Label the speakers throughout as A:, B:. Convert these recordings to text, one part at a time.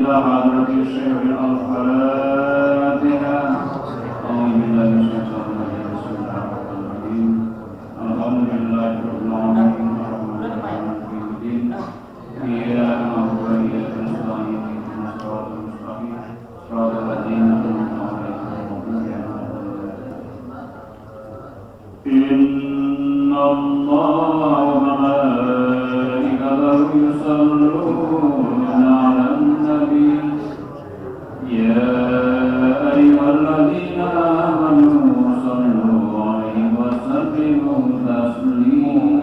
A: إلى حضرة الشيخ الفاتحة. أعوذ بالله من الشيطان الرجيم. بسم الله الرحمن الرحيم. الحمد لله رب العالمين الرحمن الرحيم مالك يوم الدين. إياك نعبد وإياك نستعين اهدنا الصراط المستقيم صراط الذين أنعمت عليهم غير المغضوب عليهم ولا الضالين. إن الله وملائكته يصلون على النبي يا أيها الذين آمنوا صلوا عليه وسلموا تسليما.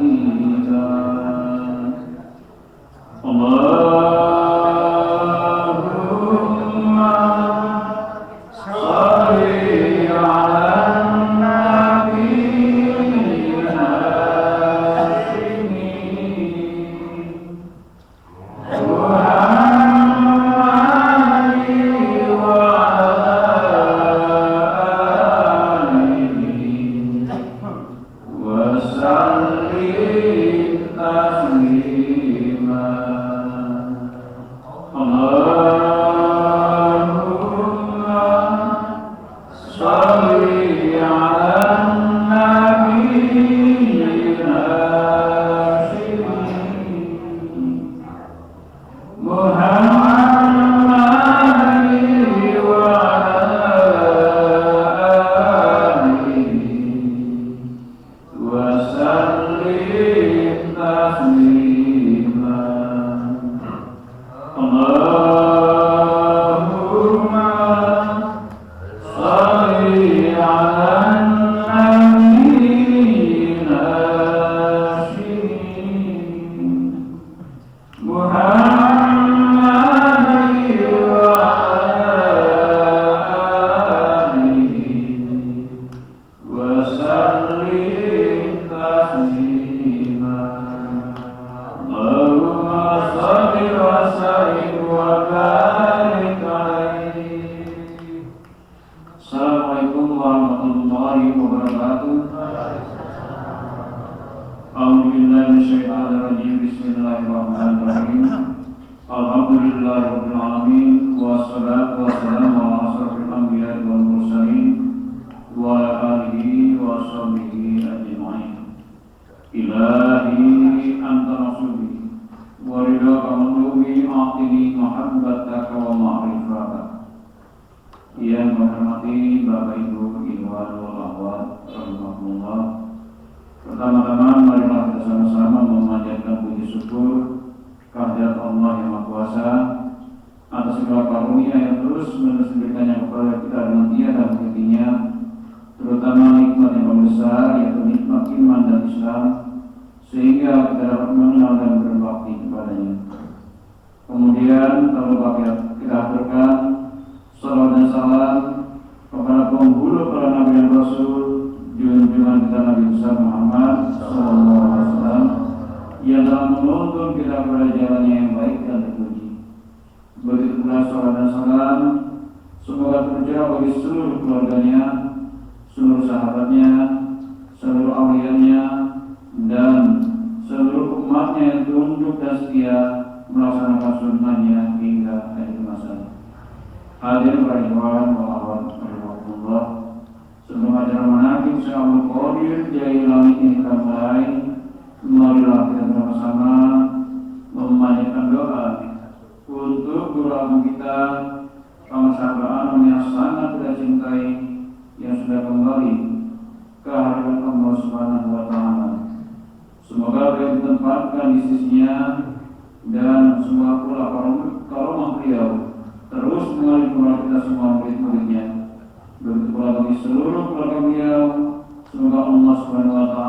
A: اللهم صل على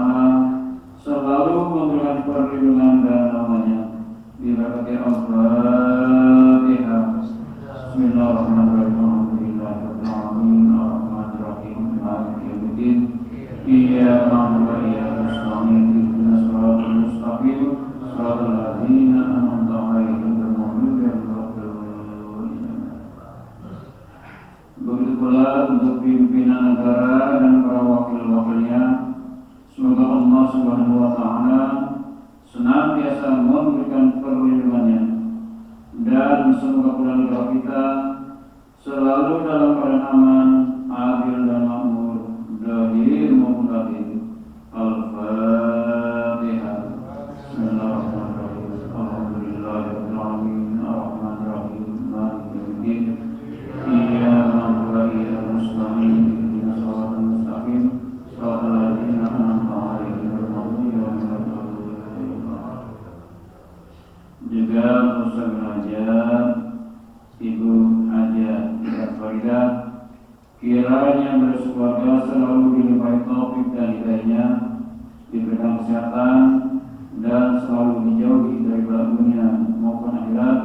B: senantiasa memberikan perlindungannya dan semoga bulan
A: selalu dalam keadaan aman, adil dan makmur, zahir maupun batin. Al-Fatihah. Bismillahirrahmanirrahim. Alhamdulillahirabbil alamin, arrahmanir rahim, maliki yaumiddin. Iyyaka na'budu wa iyyaka nasta'in. Ihdinas siratal mustaqim. Shiratal ladzina an'amta 'alaihim ghairil maghdubi 'alaihim waladdallin. Juga Ustaz Hajat, Ibu Hajat Faridah, kiranya berkeluarga selalu dilimpahi taufik dan hidayahnya, diberikan kesehatan dan selalu dijauhi dari bala dunia maupun akhirat,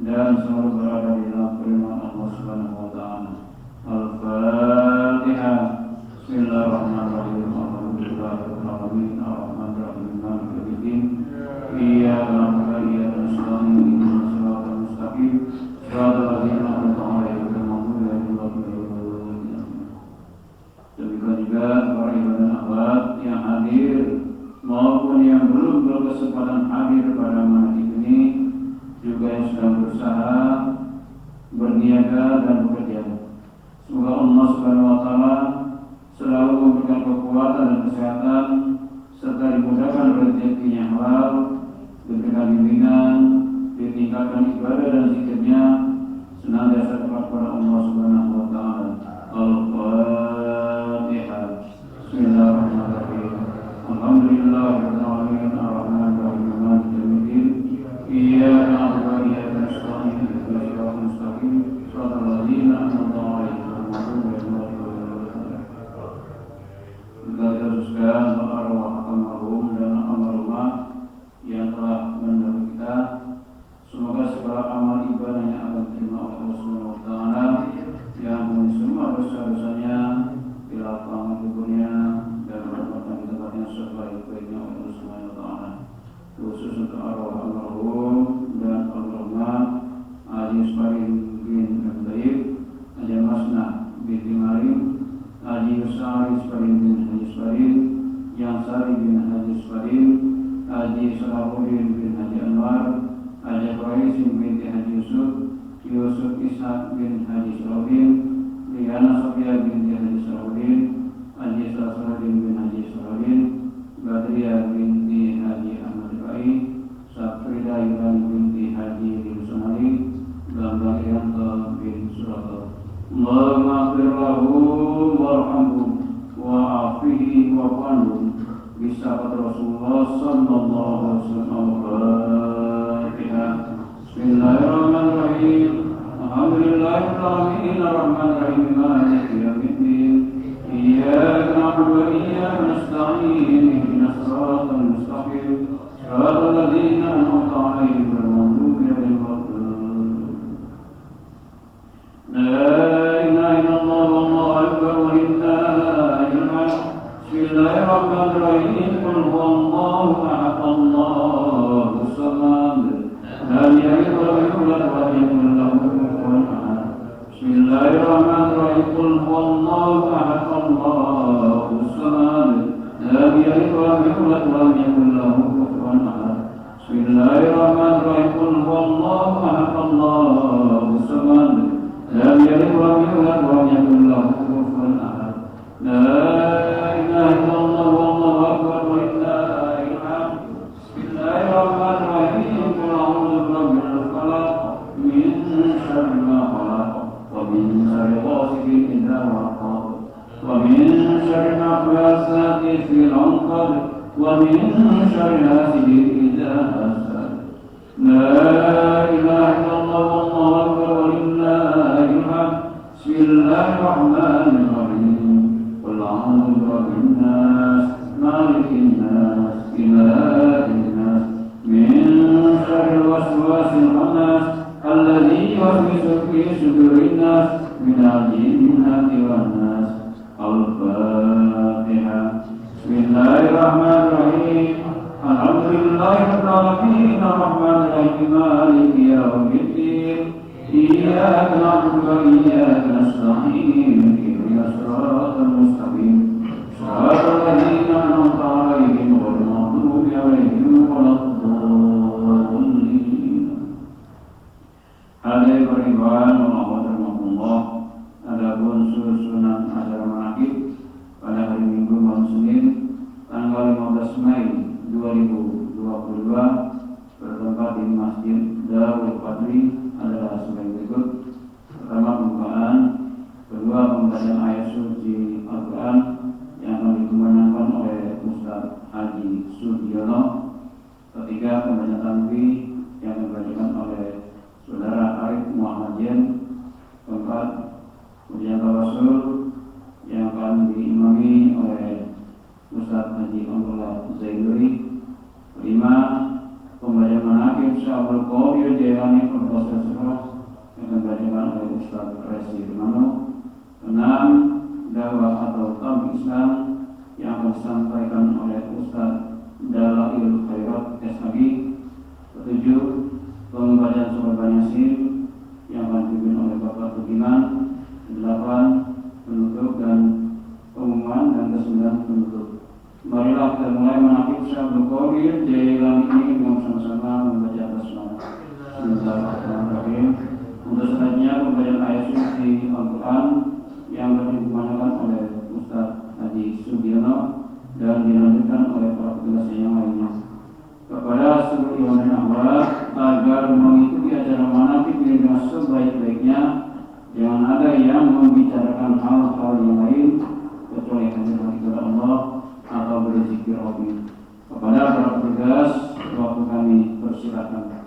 A: dan selalu berada di dalam firman Allah Subhanahu wa taala. Al-Fatihah. Bismillahirrahmanirrahim. Alhamdulillahirabbil alamin, arrahmanir rahim, maliki yaumiddin. Iyyaka na'budu wa iyyaka nasta'in. Ihdinas siratal mustaqim. Shiratal ladzina an'amta 'alaihim ghairil maghdubi 'alaihim waladdallin. Demikian juga para ibu dan akhwat yang hadir maupun yang belum berkesempatan hadir pada malam ini, juga yang sedang berusaha, berniaga dan bekerja. Semoga Allah Subhanahu wa taala selalu memberikan kekuatan dan kesehatan, serta dimudahkan rezekinya halal, diberikan bimbingan, ditingkatkan ibadah dan zikirnya, senantiasa dekat kepada Allah Subhanahu wa taala. Al-Fatihah. Bismillahirrahmanirrahim. Alhamdulillahirabbil alamin, arrahmanir rahim, maliki yaumiddin. Iyyaka na'budu wa iyyaka nasta'in. Ihdinas siratal mustaqim. Shiratal ladzina an'amta 'alaihim ghairil maghdubi 'alaihim waladdallin. Kita teruskan arwah almarhum dan almarhumah yang telah mendahului kita. Semoga segala amal ibadahnya akan diterima oleh Allah Subhanahu wa taala, yang mengampuni semua dosa-dosanya, dilapangkan kuburnya, dan menempatkan di tempatnya sebaik-baiknya oleh Allah Subhanahu wa taala. Khusus untuk arwah almarhum dan almarhumah Haji Ismail bin Abdaib, Haji Masna bin Marim, Haji Yusari Ismail bin Haji Ismail, Yansari bin Haji Ismail, Haji Salahuddin bin Haji Anwar, Haji Quraisin binti Haji Yusuf, Yusuf Ishaq bin Haji Salahuddin, Liana Sofia binti Haji Salahuddin, Haji Salahuddin bin Haji Salahuddin, Badriah binti Haji Ahmad Rai, Safrida Ibrahim binti Haji Rizunali, Bambang Irianto bin Surato. Allahumma ighfir lahum warhamhum wa'afihi wa'anhum bisafat Rasulullah sallallahu alaihi wasallam. Bismillahirrahmanirrahim. Alhamdulillahirabbil alamin, arrahmanir rahim, maliki yaumiddin. Iyyaka na'budu wa iyyaka nasta'in. Ihdinas siratal mustaqim. Shiratal ladzina an'amta 'alaihim ghairil maghdubi 'alaihim waladdallin. La ilaha illallah wallahu akbar walillahil hamd. Bismillahirrahmanirrahim. Qul huwallahu ahad, Allahus samad. Lam yalid wa lam yulad wa lam yakul lahu kufuwan ahad. Bismillahirrahmanirrahim. Qul huwallahu ahad, Allahus samad. Lam yalid wa lam yulad wa lam yakul lahu kufuwan ahad. Bismillahirrahmanirrahim. Qul huwallahu ahad, Allahus samad. Lam yalid wa lam yulad wa lam yakul lahu kufuwan ahad. La ilaha illallah wallahu akbar walillahil hamd. Bismillahirrahmanirrahim. Qul a'udzu birabbil falaq, min syarri ma khalaq, wa min syarri ghasiqin idza waqab, wa min syarri nafasati fil 'uqad, wa min syarri hasidin idza hasad. La ilaha illallah wallahu akbar walillahil hamd. Bismillahirrahmanirrahim. Qul a'udzu birabbin nas, malikin nas, ilahin nas, min syarril waswasil khannas, alladzi yuwaswisu fi sudurin nas, minal jinnati wan nas. Al-Fatihah. Bismillahirrahmanirrahim. Alhamdulillahirabbil alamin, arrahmanir rahim, maliki yaumiddin. Iyyaka na'budu wa iyyaka nasta'in. Ihdinas siratal mustaqim. Shiratal ladzina an'amta 'alaihim ghairil maghdubi 'alaihim waladdallin. Hadirin beriman, Allah Allah. Adapun susunan acara manaqib pada hari Minggu malam Senin tanggal 15 Mei 2022 bertempat di Masjid Darul Qadri adalah sebagai berikut. Pertama, pembukaan. Kedua, pembacaan ayat suci Al-Quran yang akan dikumandangkan oleh Ustaz Haji Sudiono. Ketiga, pembacaan tanbih yang dibacakan oleh Saudara Arif Muhammadin. Keempat, ujian tawasul yang akan diimami oleh Ustaz Haji Abdullah Zaiduri. Kelima, pembacaan manaqib Syaikhul Qadir Jailani Profesor Surah yang akan dibacakan oleh Ustaz Resi Rimano. Enam, dakwah atau tabligh Islam yang akan disampaikan oleh Ustaz Dalail Khairat SHG. Ketujuh, pembacaan surat Yasin yang akan dipimpin oleh Bapak Budiman. 8, penutup dan pengumuman, dan ke-9 penutup. Marilah kita mulai manaqib Syaikhul Qadir Jailani ini dengan sama-sama membaca basmalah. Bismillahirrahmanirrahim. Untuk selanjutnya pembacaan ayat suci Al-Quran yang akan dikumandangkan oleh Ustaz Haji Sudiono dan dilanjutkan oleh para petugas yang lainnya. Kepada seluruh ikhwan dan akhwat agar mengikuti acara manaqib ini dengan sebaik-baiknya, jangan ada yang membicarakan hal-hal yang lain kecuali hanya kepada Allah atau berzikir Rabbi. Kepada para petugas, waktu kami persilakan.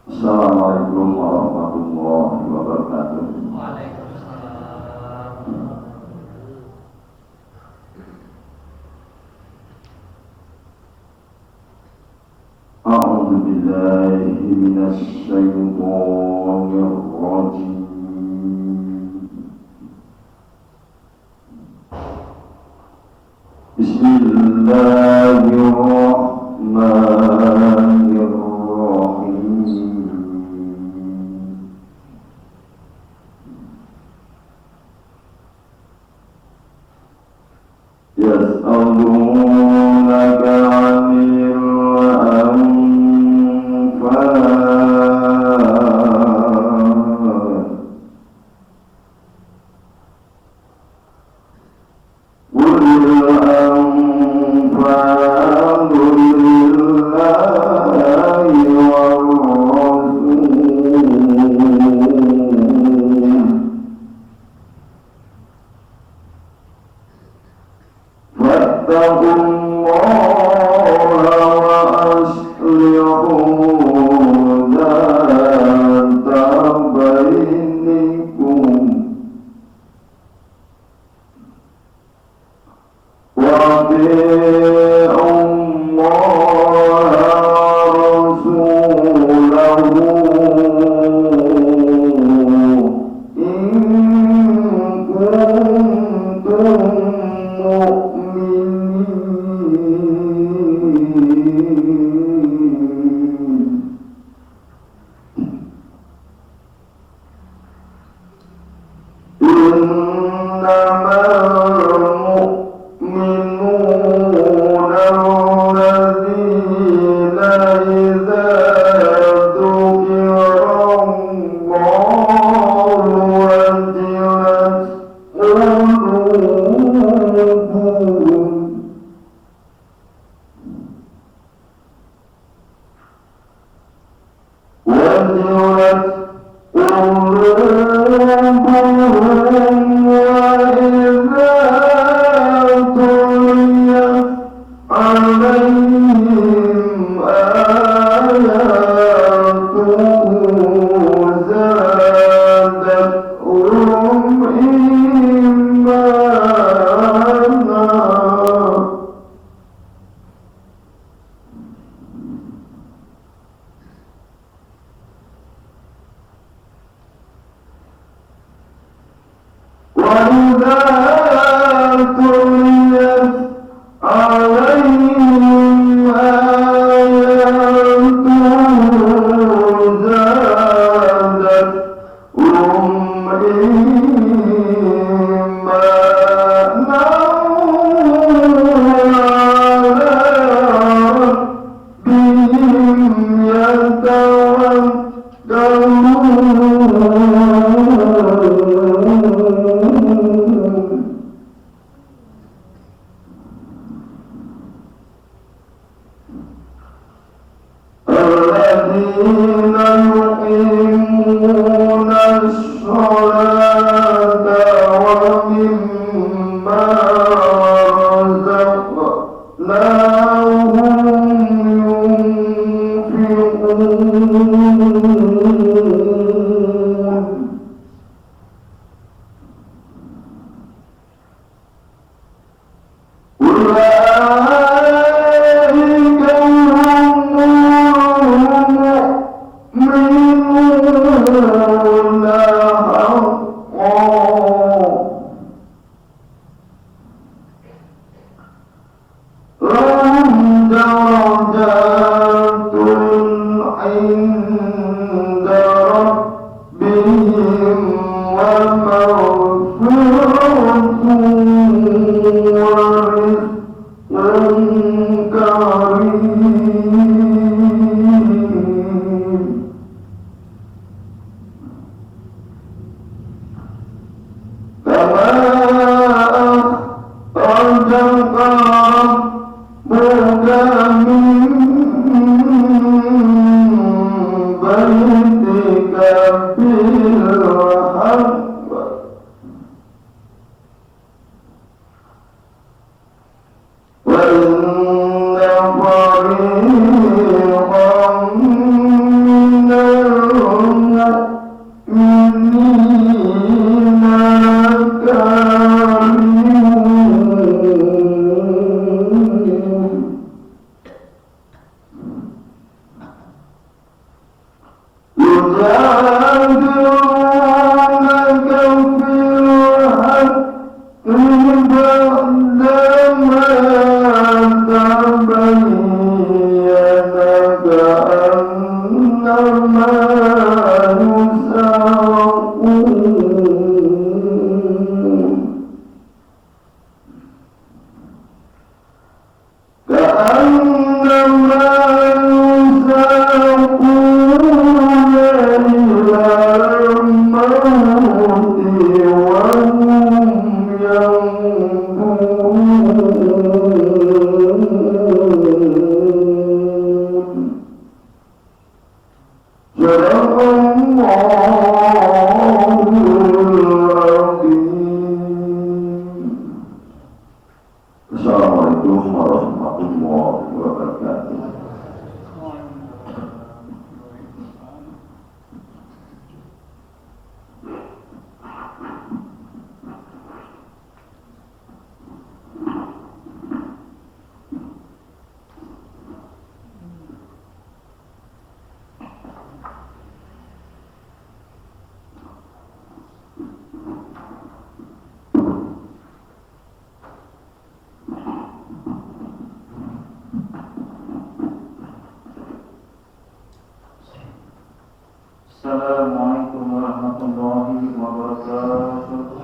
B: Assalamualaikum warahmatullahi wabarakatuh.
C: Waalaikumsalam.
B: A'udzu billahi minasy syaithanir rajim. Bismillahirrahmanirrahim. Yas'alunaka 'anil anfal. Qul anfal
A: Assalamualaikum warahmatullahi wabarakatuh.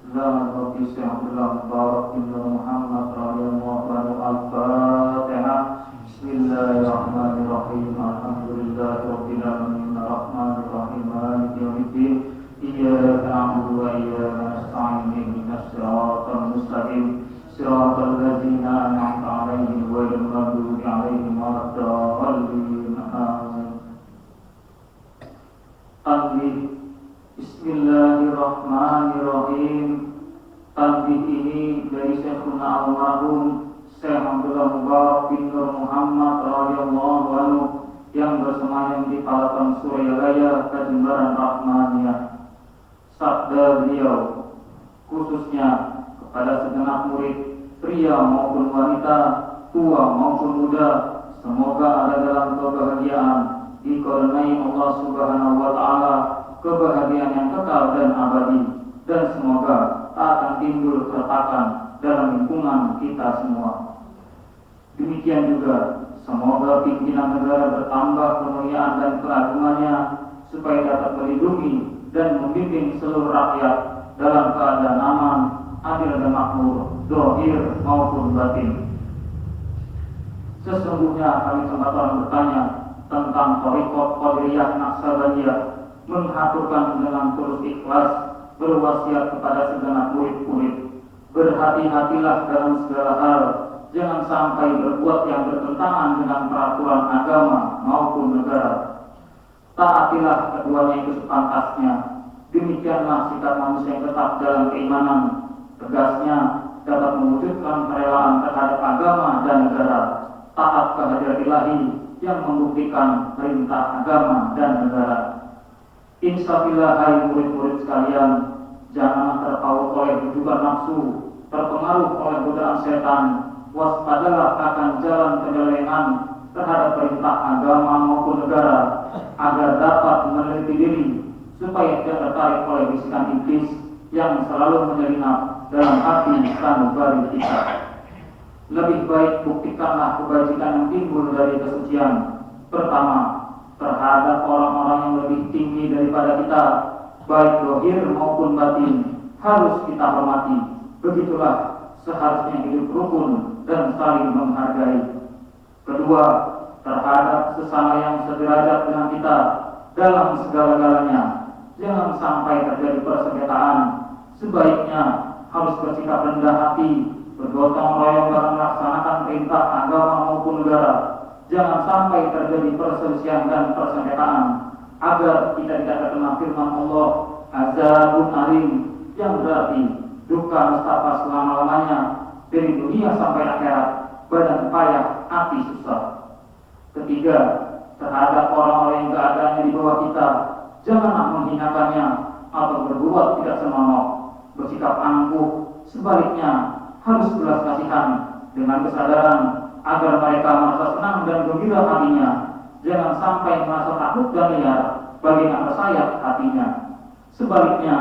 A: Selamat pagi, Alhamdulillah, Barakillah Muhammad radhiyallahu anhu. Al-Fatihah. Bismillahirrahmanirrahim. Alhamdulillahirabbil alamin. Arrahmanirrahim. Maliki yaumiddin. Iyyaka na'budu wa iyyaka nasta'in. Ihdinas siratal mustaqim. Siratal ladzina an'amta 'alaihim ghairil maghdubi 'alaihim waladdallin. sunnah almarhum Syekh Abdullah Mubarak bin Nur Muhammad radhiyallahu anhu yang bersemayam di Palapan Suralaya, Kejembaran Rahmaniyah. Sabda beliau khususnya kepada segenap murid, pria maupun wanita, tua maupun muda, semoga ada dalam kebahagiaan dikarenai Allah Subhanahu wa taala, kebahagiaan yang kekal dan abadi, dan semoga tak akan timbul keretakan dalam lingkungan kita semua. Demikian juga semoga pimpinan negara bertambah kemuliaan dan keagungannya supaya dapat melindungi dan membimbing seluruh rakyat dalam keadaan aman, adil dan makmur, zahir maupun batin. Sesungguhnya kami sempat orang bertanya tentang Thariqat Qadiriyah Naqsabandiyah, mengaturkan dengan tulus ikhlas berwasiat kepada segenap murid-murid, berhati-hatilah dalam segala hal, jangan sampai berbuat yang bertentangan dengan peraturan agama maupun negara. Taatilah keduanya itu sepantasnya. Demikianlah sikap manusia yang tetap dalam keimanan, tegasnya dapat mewujudkan kerelaan terhadap agama dan negara, taat kehadirat ilahi yang membuktikan perintah agama dan negara. Insyaallah hai murid-murid sekalian, janganlah terpaut oleh bujukan nafsu, terpengaruh oleh godaan setan, waspadalah akan jalan penyelewengan terhadap perintah agama maupun negara, agar dapat meneliti diri supaya tidak tertarik oleh bisikan iblis yang selalu menyelinap dalam hati sanubari kita. Lebih baik buktikanlah kebajikan yang timbul dari kesucian. Pertama, terhadap orang-orang yang lebih tinggi daripada kita, baik zahir maupun batin, harus kita hormati. Begitulah seharusnya hidup rukun dan saling menghargai. Kedua, terhadap sesama yang sederajat dengan kita dalam segala-galanya, jangan sampai terjadi persengketaan. Sebaiknya harus bersikap rendah hati, bergotong royong dalam melaksanakan perintah agama maupun negara. Jangan sampai terjadi perselisihan dan persengketaan, agar kita tidak terkena firman Allah, azabun alim, yang berarti duka nestapa selama-lamanya dari dunia sampai akhirat, badan payah, hati susah. Ketiga, terhadap orang-orang yang keadaannya di bawah kita, janganlah menghinakannya atau berbuat tidak senonoh, bersikap angkuh. Sebaliknya harus belas kasihan dengan kesadaran agar mereka merasa senang dan gembira hatinya. Jangan sampai merasa takut dan liar bagaimana bersayap hatinya. Sebaliknya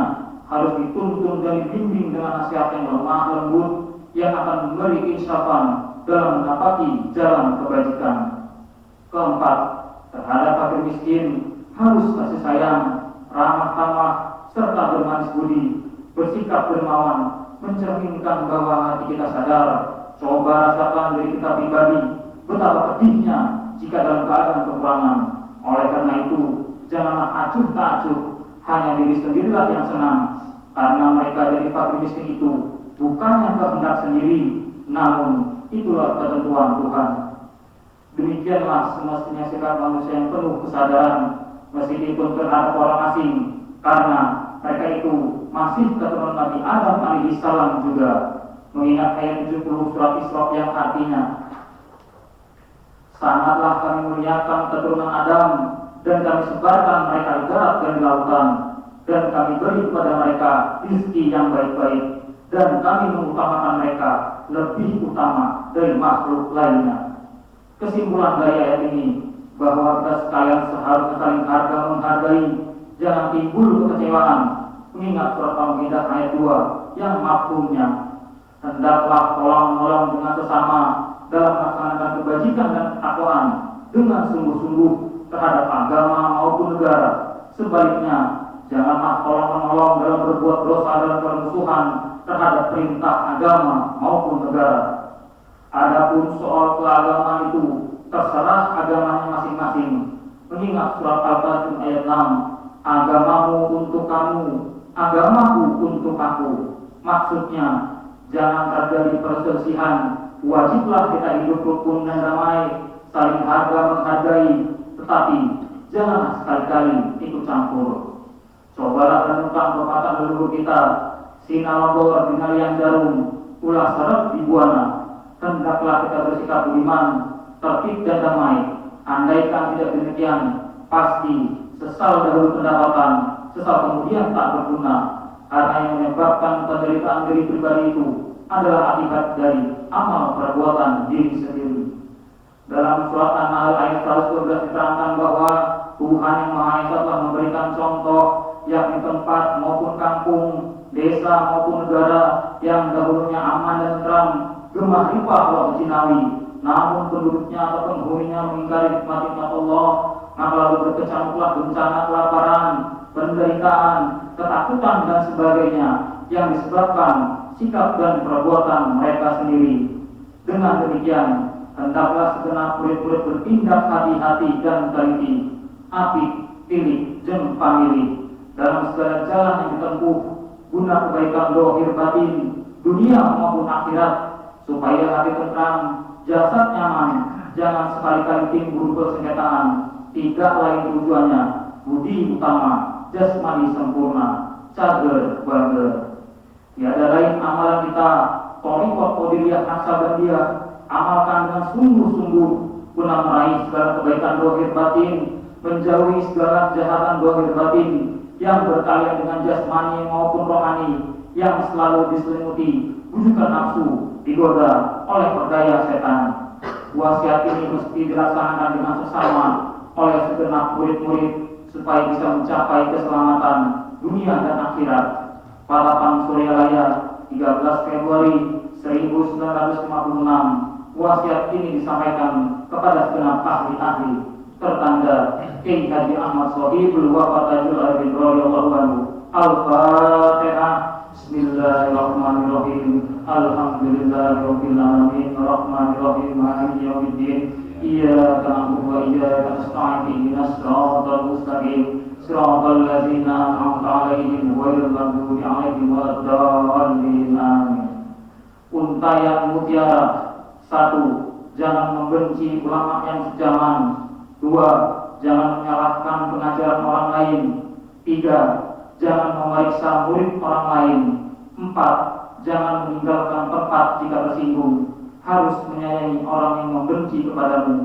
A: harus dituntun dan dibimbing dengan nasihat yang lemah lembut yang akan memberi insafan dalam mendapati jalan kebajikan. Keempat, terhadap fakir miskin harus kasih sayang, ramah tamah, serta bermanis budi, bersikap dermawan, mencerminkan bahwa hati kita sadar. Coba rasakan diri kita pribadi betapa pedihnya jika dalam keadaan kekurangan. Oleh karena itu, janganlah acuh tak acuh, hanya diri sendirilah yang senang, karena mereka jadi fakir miskin itu bukannya kehendak sendiri, namun itulah ketentuan Tuhan. Demikianlah semestinya sikap manusia yang penuh kesadaran, meskipun terhadap orang asing, karena mereka itu masih keturunan Nabi Adam alaihi salam juga. Mengingat ayat 70 surat Isra yang artinya, sangatlah kami muliakan keturunan Adam, dan kami sebarkan mereka di darat dan di lautan, dan kami beri kepada mereka rezeki yang baik-baik, dan kami mengutamakan mereka lebih utama dari makhluk lainnya. Kesimpulan dari ayat ini bahwa kita sekalian seharusnya saling harga menghargai, jangan timbul kekecewaan. Mengingat surat Al-Maidah ayat 2 yang mafhumnya, hendaklah tolong-menolong dengan sesama dalam melaksanakan kebajikan dan ketakwaan dengan sungguh-sungguh terhadap agama maupun negara. Sebaliknya, janganlah tolong-menolong dalam berbuat dosa dan permusuhan terhadap perintah agama maupun negara. Adapun soal keagamaan itu terserah agamanya masing-masing. Mengingat surat Al-Baqarah ayat 6, agamamu untuk kamu, agamaku untuk aku. Maksudnya, jangan terjadi perselisihan. Wajiblah kita hidup rukun dan damai, saling harga menghargai, tetapi janganlah sekali-kali ikut campur. Cobalah renungkan pepatah leluhur kita, sinalogor binalian jarum,
C: ulah seret di buana. Hendaklah kita bersikap budiman, tertib dan damai. Andaikan tidak demikian, pasti sesal dahulu pendapatan, sesal kemudian tak berguna. Karena yang menyebabkan penderitaan diri pribadi itu adalah akibat dari amal perbuatan diri sendiri. Dalam surat An-Nahl ayat 112 diterangkan bahwa Tuhan yang Maha Esa telah memberikan contoh, yakni tempat maupun kampung, desa maupun negara yang dahulunya aman dan tentram, gemah ripah Allah Cinawi, namun penduduknya atau penghuninya mengingkari nikmat-nikmat Allah, maka lalu berkecamuklah bencana kelaparan, penderitaan, ketakutan dan sebagainya yang disebabkan sikap dan perbuatan mereka sendiri. Dengan demikian, hendaklah segenap murid-murid bertindak hati-hati dan teliti, apik, pilih, jeung pamilih dalam segala jalan yang ditempuh guna kebaikan dohir batin, dunia maupun akhirat, supaya hati tentram, jasad nyaman, jangan sekali-kali timbul persengketaan. Tidak lain tujuannya, budi utama, jasmani sempurna, cager bager. Tiada lain amalan kita, thariqah qadiriyah Naqsabandiyah, amalkan dengan sungguh-sungguh guna meraih segala kebaikan dohir batin, menjauhi segala kejahatan dohir batin yang berkaitan dengan jasmani maupun rohani yang selalu diselimuti bujukan nafsu, digoda oleh berdaya setan. Wasiat ini mesti dilaksanakan dengan sesama oleh segenap murid-murid supaya bisa mencapai keselamatan dunia dan akhirat. Patapan Suryalaya 13 Februari 1956. Wasiat ini disampaikan kepada segenap ahli-ahli tertanda Kiai Haji Ahmad Sohibul Wafat Tajul Arifin radhiyallahu anhu. Al-Fatihah. Bismillahirrahmanirrahim. Alhamdulillahirabbil alamin, arrahmanirrahim, maliki yaumiddin. Iyyaka na'budu wa iyyaka nasta'in. Ihdinas siratal mustaqim. Siratal ladzina an'amta 'alaihim ghairil maghdubi 'alaihim waladdallin. Amin. Untayan mutiara. 1. Jangan membenci ulama yang sejaman. 2. Jangan menyalahkan pengajaran orang lain. 3. Jangan memeriksa murid orang lain. 4. Jangan meninggalkan tempat jika tersinggung. Harus menyayangi orang yang membenci kepadamu.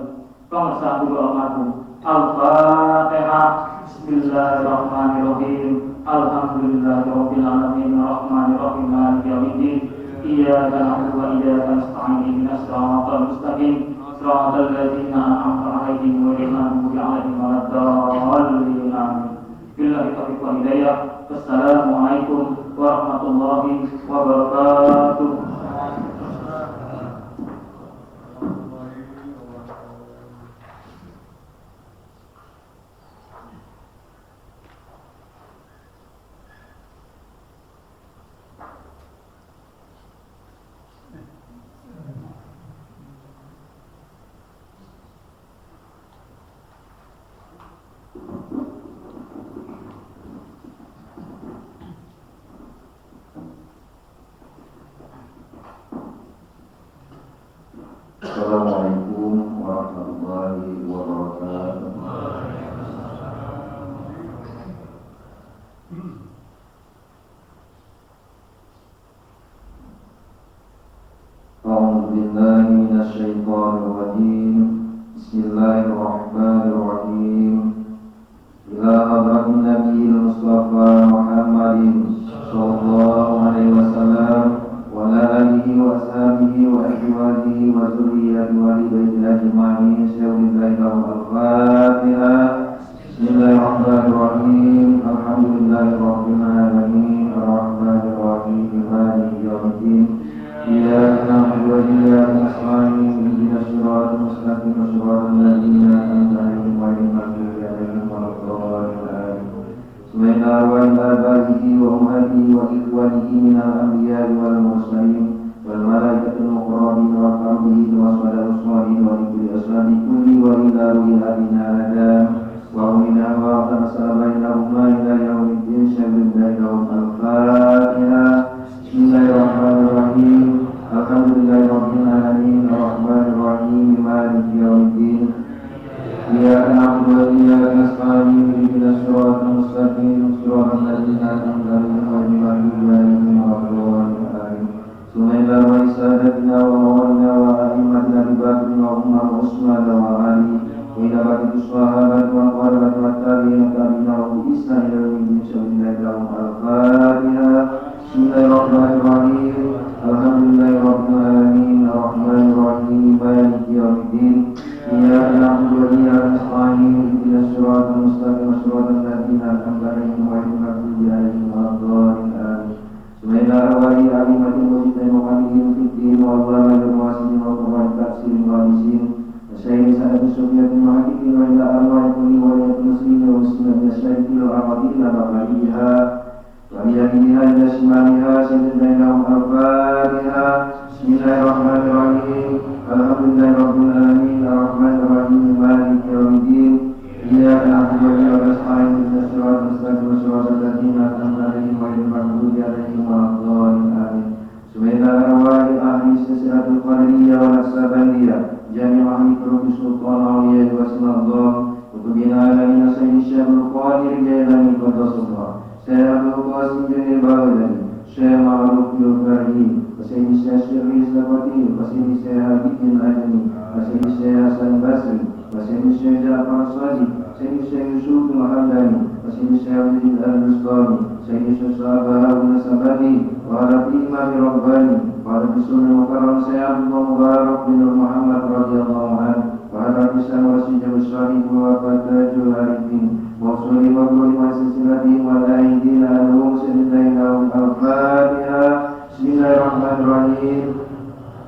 C: Pengersah dulu almarhum. Al-Fatihah. Bismillahirrahmanirrahim. Alhamdulillahirabbil alamin, arrahmanirrahim, maliki yaumiddin. Iyyaka na'budu wa iyyaka nasta'in. Ihdinas siratal mustaqim. Siratal ladzina an'amta 'alaihim ghairil maghdubi 'alaihim waladdallin. Amin. Billahi taufiq wal hidayah. Wassalamualaikum warahmatullahi wabarakatuh.
B: Assalamualaikum warahmatullahi wabarakatuh. A'udzu billahi minasyaitonir rajim. Bismillahirrahmanirrahim. Ila hadratin Nabiyil Mustafa Muhammadin sallallahu alaihi wasallam wa ala alihi wa ashabihi wa azwajihi wa dzurriyyatihi wa li baitihi ajma'in. Al-Fatihah. Bismillahirrahmanirrahim. Alhamdulillahirabbil alamin, arrahmanir rahim, maliki yaumiddin. Iyyaka na'budu wa iyyaka nasta'in. Ihdinas siratal mustaqim, siratal ladzina an'amta 'alaihim ghairil maghdubi 'alaihim waladdallin. Subhanallah wa bihamdihi wa ummatihi wa ikhwanihi minal anbiya'i wal mursalin wal malaikatil muqarrabin wa qawlihi wa sallallahu alaihi wa kulli ashabi kulli wa lillahi hadina adam wa minna wa tasallallahu ila yaumiddin. Al-Fatihah. Bismillahirrahmanirrahim. Alhamdulillahirabbil alamin, arrahmanir rahim, maliki yaumiddin. Iyyaka na'budu wa iyyaka nasta'in. Ihdinas siratal mustaqim, siratal ladzina an'amta 'alaihim ghairil maghdubi 'alaihim waladdallin. Bismillahirrahmanirrahim. Bakr wa Umar wa Utsman wa Ali wa ila baqi sahabat wa qarabat wa tabi'in wa ihsan ila yaumil Al-Fatihah. Bismillahirrahmanirrahim. Alhamdulillahirabbil alamin arrahmanir rahim maliki yaumiddin. Iyyaka na'budu wa iyyaka nasta'in ihdinas siratal mustaqim siratal ladzina an'amta 'alaihim ghairil maghdubi 'alaihim waladdallin. Subhana rabbil alimatin wajidin wa qalihim fiddin wa allama al-wasidin wa tawakkal walisin Sayyid Sa'ad Sufyatin wa hakikin wa ila al-wa'ikuni wa ila muslimin wa muslimin yasyaitil al-amadina wa qaliha wa iyadiha ila shimaliha sayyidina al-fatiha. Bismillahirrahmanirrahim. Alhamdulillahirabbil alamin arrahmanirrahim maliki yaumiddin. Iyyaka na'budu wa iyyaka nasta'in ihdinas siratal mustaqim siratal ladzina an'amta 'alaihim ghairil maghdubi 'alaihim waladdallin. Subhanallah ahli sisiatul qadariyah wal sabandiyah jami' ahli kurubi sultan awliya wa sinadham kutubina alamin sayyid syabul qadir jailani qaddasullah sayyidul qasim bin Baghdadi Syekh Ma'ruf Yulkari Sayyid Syekh Rizlapati Sayyid Syekh Habib bin Ajami Sayyid Syekh Hasan Basri Sayyid Syekh Ja'far Sadiq Sayyid Syekh Yusuf Al-Hamdani Sayyid Syekh Abdul Al-Mustami Sayyid Syekh Sahabah Al-Nasabadi wa ala imam Rabbani wa ala bisunni mukarram Syekh Abdul Mubarak bin Muhammad radhiyallahu anhu wa ala bisan wa sijab syarif wa fatajul harifin wa suli wa quli wa silsilati wa aidina alhum sayyidina al-Fatihah. Bismillahirrahmanirrahim.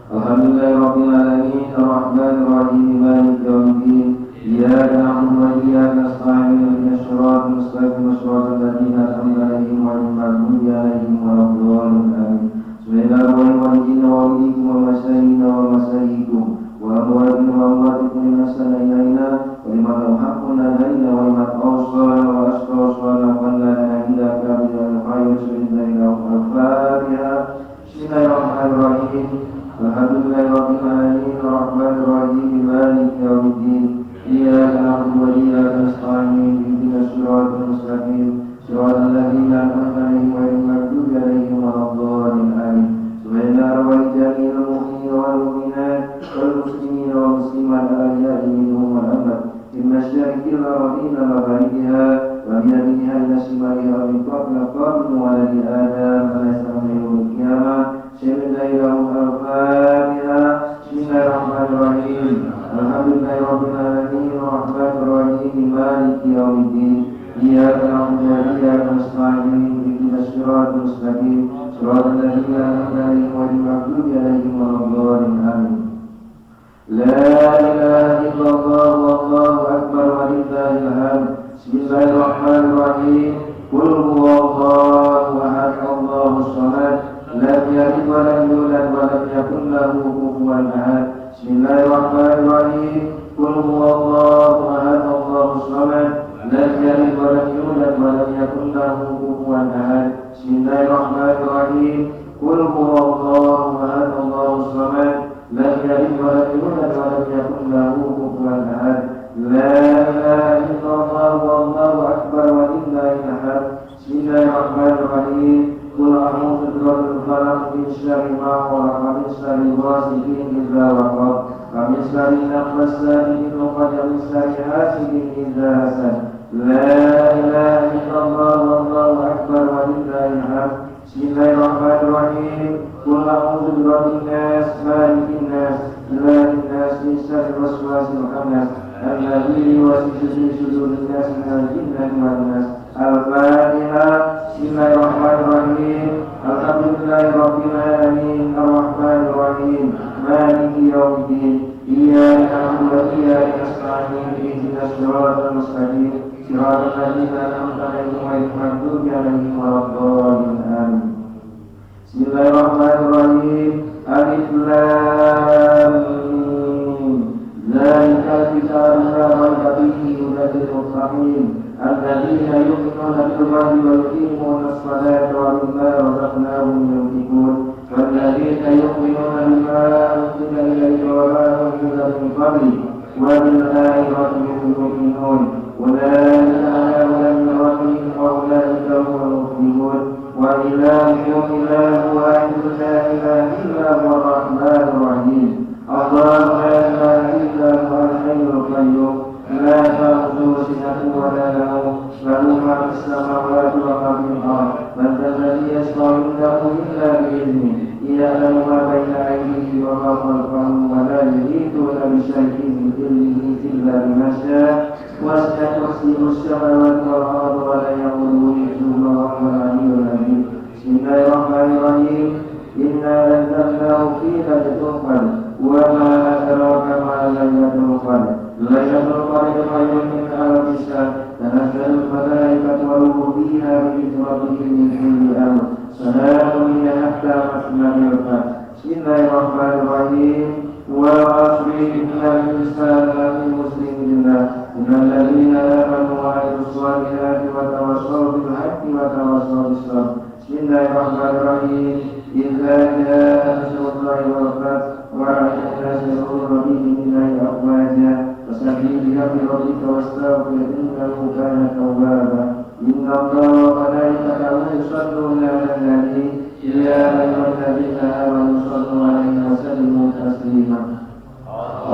B: Alhamdulillahirabbil alamin arrahmanir rahim maliki yaumiddin. Iyyaka na'budu wa iyyaka nasta'in ihdinas siratal mustaqim siratal ladzina an'amta 'alaihim ghairil maghdubi 'alaihim waladdallin. Bismillahirrahmanirrahim wa alikum wa masyayina wa masyayikum wa amwatina wa amwatikum inasana ilaina wa liman haqqun alaina wa liman awsana wa asqasana wa lana ila kabil khayr sayyidina al-Fatihah. Bismillahirrahmanirrahim. Alhamdulillahirabbil alamin arrahmanir rahim maliki yaumiddin. Iyyaka na'budu wa iyyaka nasta'in ihdinas siratal mustaqim siratal ladzina an'amta 'alaihim ghairil maghdubi 'alaihim waladdallin. Amin. Subhanallah jami'il mu'minin wal mu'minat wal muslimin wal muslimat al-ahya'i minhum wal amwat inna syarikil aradina wa bariha wa biyadiha ila shimaliha min qabla qabl waladi adam alayhi yawmil qiyamah. Al-Fatihah. Bismillahirrahmanirrahim. Alhamdulillahirabbil alamin arrahmanir rahim maliki yaumiddin. Iyyaka na'budu wa iyyaka nasta'in ihdinas siratal mustaqim siratal ladzina an'amta 'alaihim ghairil maghdubi 'alaihim waladdallin. Amin. La ilaha illallah wallahu akbar walillahil hamd. Bismillahirrahmanirrahim. Qul huwallahu ahad Allahus samad lam yalid wa lam yulad wa lam yakul lahu kufuwan ahad. Bismillahirrahmanirrahim. Qul huwallahu ahad Allahus samad lam yalid wa lam yulad wa lam yakul lahu kufuwan ahad. Bismillahirrahmanirrahim. Qul huwallahu ahad Allahus samad lam yalid wa lam yulad wa lam yakul lahu kufuwan ahad. La ilaha illallah wallahu akbar walillahil hamd. Bismillahirrahmanirrahim. Qul a'udzu birabbil falaq min syarri ma khalaq wa min syarri ghasiqin idza waqab wa min syarri nafasati fil 'uqad wa min syarri hasidin idza hasad. La ilaha illallah wallahu akbar walillahil hamd. Bismillahirrahmanirrahim. Qul a'udzu birabbin nas malikin nas ilahin nas min syarri waswasil khannas alladzi yuwaswisu fi sudurin nas minal jinnati wan nas. Al-Fatihah. Bismillahirrahmanirrahim. Alhamdulillahirabbil alamin arrahmanir rahim maliki yaumiddin. Iyyaka na'budu wa iyyaka nasta'in ihdinas siratal mustaqim siratal ladzina an'amta 'alaihim ghairil maghdubi 'alaihim waladdallin. Amin. Bismillahirrahmanirrahim. Alif lam mim. Dzalikal kitabu la raiba fihi hudan lil muttaqin alladzina yu'minuna bil ghaibi wa yuqimuna as-salata wa mimma razaqnahum yunfiqun walladzina yu'minuna bima unzila ilayka wa ma unzila min qablik wa bil akhirati hum yuqinun ulaika ala hudan min rabbihim wa ulaika humul muflihun wa ilahukum ilahu wahidun la ilaha illa huwa ar-rahmanur rahim. Allahu la شيء من علمه إلا بما شاء وسع كرسيه السماوات والأرض ولا يؤوده حفظهما وهو العلي العظيم. بسم الله الرحمن الرحيم. إنا أنزلناه في ليلة القدر وما أدراك ما ليلة القدر. ليلة القدر خير من ألف شهر. تنزل الملائكة والروح فيها بإذن ربهم من كل أمر. سلام هي حتى مطلع الفجر. بسم الله الرحمن الرحيم. والعصر إن الإنسان لفي خسر إلا الذين آمنوا وعملوا الصالحات وتواصوا بالحق وتواصوا بالصبر. بسم الله الرحمن الرحيم. إذا جاء نصر الله والفتح ورأيت الناس يدخلون في دين الله أفواجا فسبح بحمد ربك واستغفر إنه كان توابا. إن الله وملائكته يصلون على النبي يا أيها الذين آمنوا صلوا عليه وسلموا تسليما.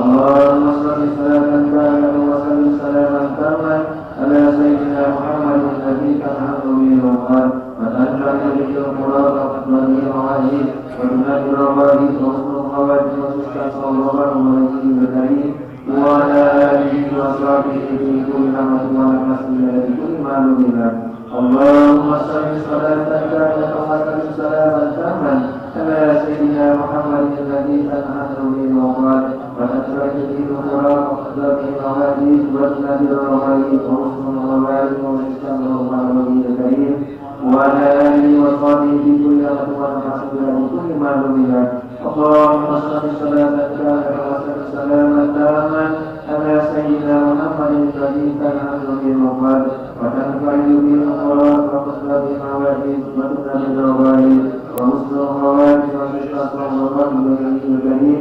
B: اللهم صل صلاة كاملة وسلم سلاما تاما على سيدنا محمد الذي تنحل به الوقت وتنجح به المرافقة والمواعيد وتنجح الرواحي وحسن الخواتم وتستحصى الرغم وليه الكريم وعلى آله وصحبه في كل نعمة ونعمة في كل معلوم لك. اللهم صل صلاة كاملة وسلم سلاما تاما على سيدنا محمد الذي تنحل به الوقت وتنجح به المرافقة والمواعيد وتنجح الرواحي وحسن الخواتم وتستحصى الرغم وليه الكريم وعلى آله وصحبه في كل نعمة ونعمة في كل معلوم لك. اللهم صل صلاة كاملة وسلم سلاما تاما على سيدنا محمد الذي تنحل به الوقت وتنفرد به الأمراض وتصلى بالمواعيد وتنجح الرواحي وحسن الخواتم وتستحصى الرغم وليه الكريم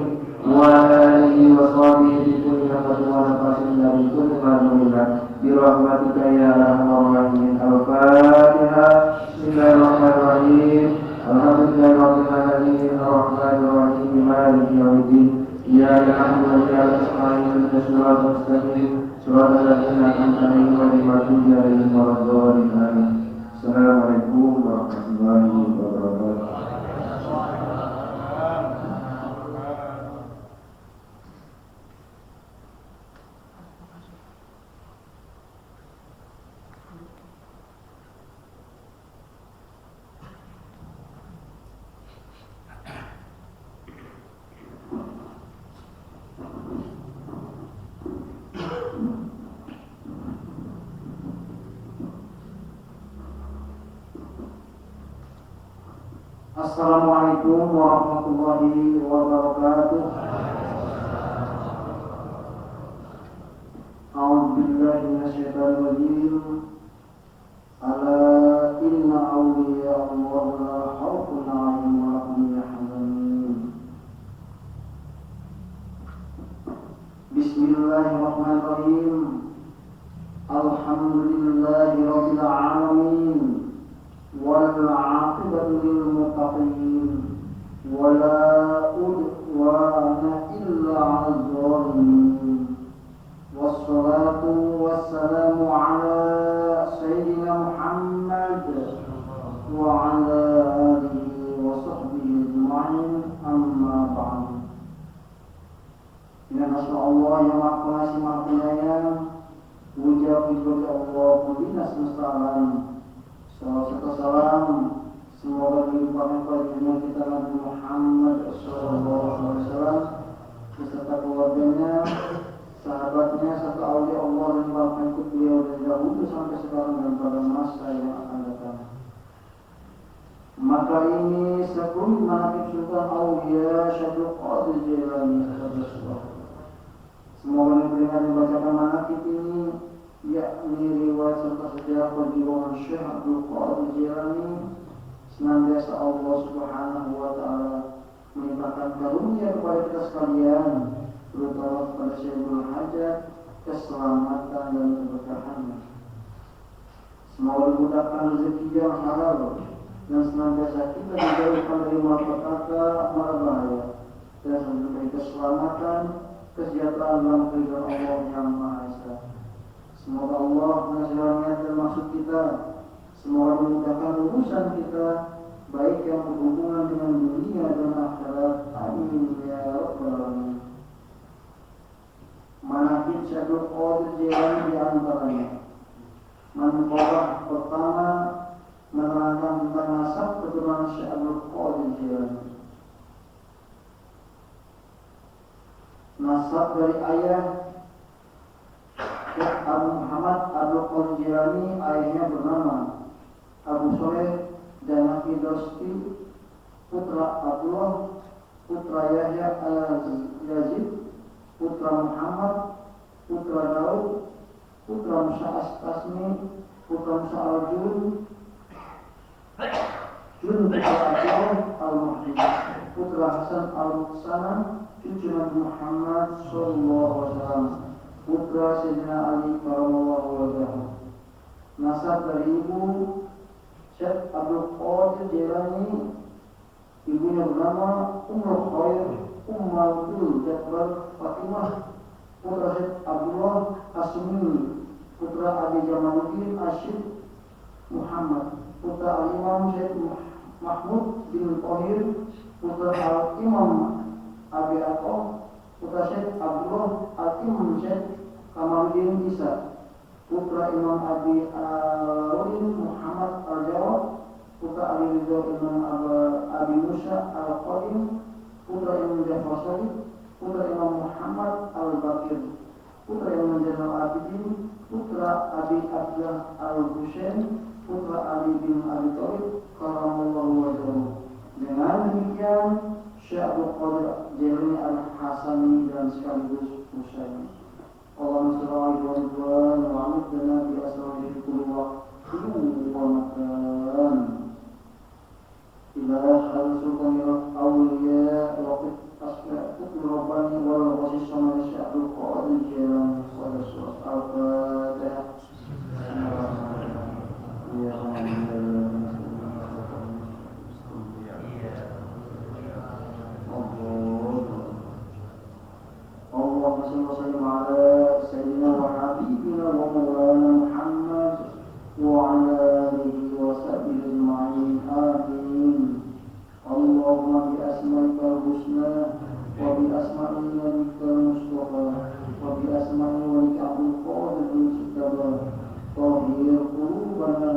B: وعلى آله وصحبه في كل نعمة ونعمة في كل معلوم لك برحمتك يا أرحم الراحمين. الفاتحة. بسم الله الرحمن الرحيم. الحمد لله رب العالمين الرحمن الرحيم مالك يوم الدين إياك نعبد وإياك نستعين اهدنا الصراط المستقيم صراط الذين أنعمت عليهم غير المغضوب عليهم ولا الضالين آمين. السلام عليكم ورحمة الله وبركاته.
D: Assalamualaikum warahmatullahi wabarakatuh. A'udzubillahi minasyaitonir rajim. Ala inna awliya Allah la khaufun 'alaihim wa la hum yahzanun. Bismillahirrahmanirrahim. Alhamdulillahi rabbil alamin. والعاقبة للمتقين ولا عدوان إلا على الظالمين والصلاة والسلام على سيدنا محمد وعلى آله وصحبه أجمعين أما بعد. Ya Allah yang Maha Pengasih Maha Penyayang, puja kepada Allah Pembina semesta alam. Salam semoga dilimpahkan kepada kita Nabi Muhammad SAW beserta keluarganya, sahabatnya, serta aulia Allah dan para pengikut beliau dari dahulu sampai sekarang dan pada masa yang akan datang. Maka ini sebelum manaqib Sultan Aulia Syaikhul Qadir Jailani. Semoga dengan membacakan manaqib ini, yakni riwayat serta sejarah perjuangan Syekh Abdul Qadir Jailani, senantiasa Allah Subhanahu wa Ta'ala melimpahkan karunia kepada kita sekalian, terutama kepada Syekhul Hajat, keselamatan dan keberkahan. Semoga dimudahkan rezeki yang halal dan senantiasa kita dijauhkan dari malapetaka, mara bahaya, dan memberi keselamatan, kesejahteraan dalam kehidupan Allah yang Maha Esa. Semoga Allah mengasihkan niat dan maksud kita. Semoga memudahkan urusan kita, baik yang berhubungan dengan dunia dan akhirat. Amin ya rabbal alamin. Abdul Qadir Jilani di antaranya. Manqabah pertama menerangkan tentang nasab keturunan Syekh Abdul Qadir Jilani. Nasab dari ayah Syekh Abu Muhammad Abdul Qadir Jilani, ayahnya bernama Abu Soleh dan Dosti, putra Abdullah, putra Yahya al-Yazid, putra Muhammad, putra Daud, putra Musa Astasmi, putra Musa al-Jun, putra Abdullah al-Mahdi, putra Hasan al-Muqsana, cucu Nabi Muhammad sallallahu alaihi wasallam, putra Sayyidina Ali karamallahu wajhahu. Nasab dari ibu Syekh Abdul Qadir Jilani, ibunya bernama Ummul Khair Ummatul Jabbar Fatimah, putra Syekh Abdullah Asmi, putra Abi Jamaluddin Asyid Muhammad, putra Al-Imam Syekh Mahmud bin Qahir, putra Al-Imam Abi Atoh, putra Syekh Abdullah Al-Imam Syekh Kamaluddin Isa, putra Imam Abi Al-Rodin Muhammad Al-Jawad, putra Ali Ridho Imam Abi Musa Al-Qadim, putra Imam Jafar Sadiq, putra Imam Muhammad Al-Bakir, putra Imam Zainal Abidin, putra Abi Abdullah Al-Husain, putra Ali bin Abi Thalib karamallahu wajhahu. Dengan demikian Syekh Abdul Qadir Jilani Al-Hasani dan sekaligus Husaini. Allahumma shalli ala Muhammad wa amdana bi asraril qulub wa makan ila khalsukamil awliya wa qit asfa'atul rabbani wal wasis Syekh Abdul Qadir Jilani sallallahu alaihi Allahumma salli wa sallim ala sayyidina wa habibina wa maulana Muhammad wa ala alihi wa sahbihi ajma'in. Amin. Allahumma bi asma'ika al-husna wa bi asma'i nabiyyika al-mustafa wa bi asma'i walika Abdul Qadir al-Mustafa tahhir qulubana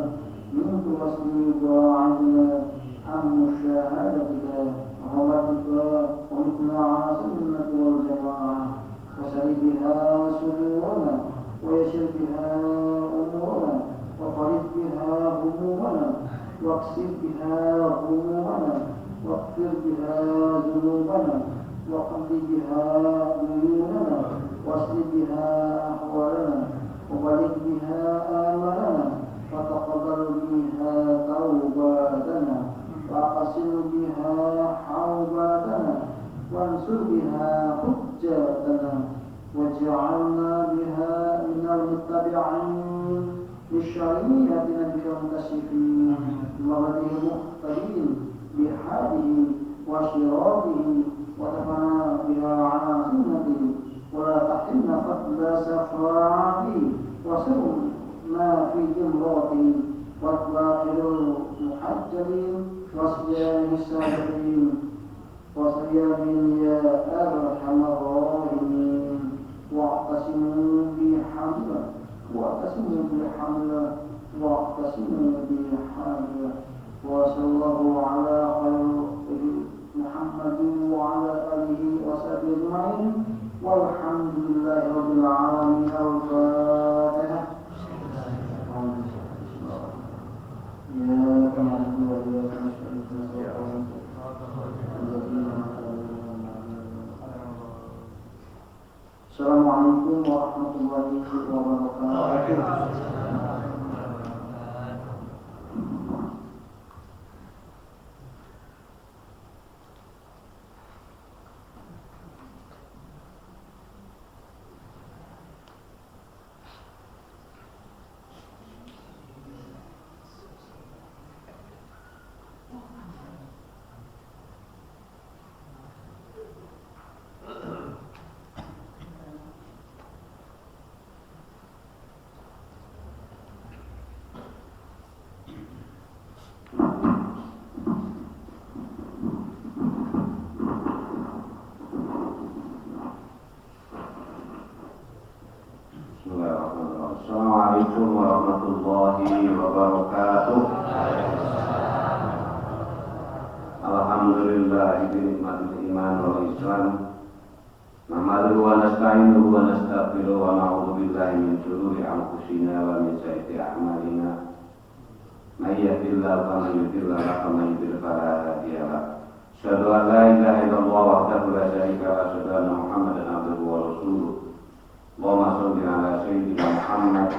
D: min kulli wa'idina an musyahadatika rahmatika wa mitna ala sunnati wal jamaah وسعي بها صدورنا ويسر بها أمورنا وفرج بها همومنا واكسر بها همومنا واغفر بها ذنوبنا وقض بها ديوننا واصل بها أحوالنا وبلغ بها آمالنا وتقبل بها توباتنا وأقسم بها حوباتنا وانصر بها حجتنا واجعلنا بها من المتبعين للشريعة نبيك المنتسبين بمرضه المختلين بحاله وشرابه وتفنى بها على سنته ولا تحرمنا فضل شفاعته وسرنا في جمراته واطلاق المحجلين وصيام السابقين وصيام يا أرحم الراحمين واعتصموا بحمله وصلى الله على خير محمد وعلى آله وصحبه أجمعين والحمد لله رب العالمين. الفاتحة. يا كما Assalamualaikum warahmatullahi wabarakatuh.
E: Assalamualaikum warahmatullahi wabarakatuh. Alhamdulillah binikmatil iman wal Islam. Nahmaduhu wa nasta'inuhu wa nastaghfiruhu wa na'udzu billahi min shururi anfusina wa min sayyiati a'malina. May yahdihillahu fala mudilla lahu wa may yudlil fala hadiya lahu. Asyhadu an la ilaha illallah wahdahu la syarika lahu wa asyhadu anna Muhammadan abduhu wa rasuluh. Allahumma shalli ala sayyidina Muhammad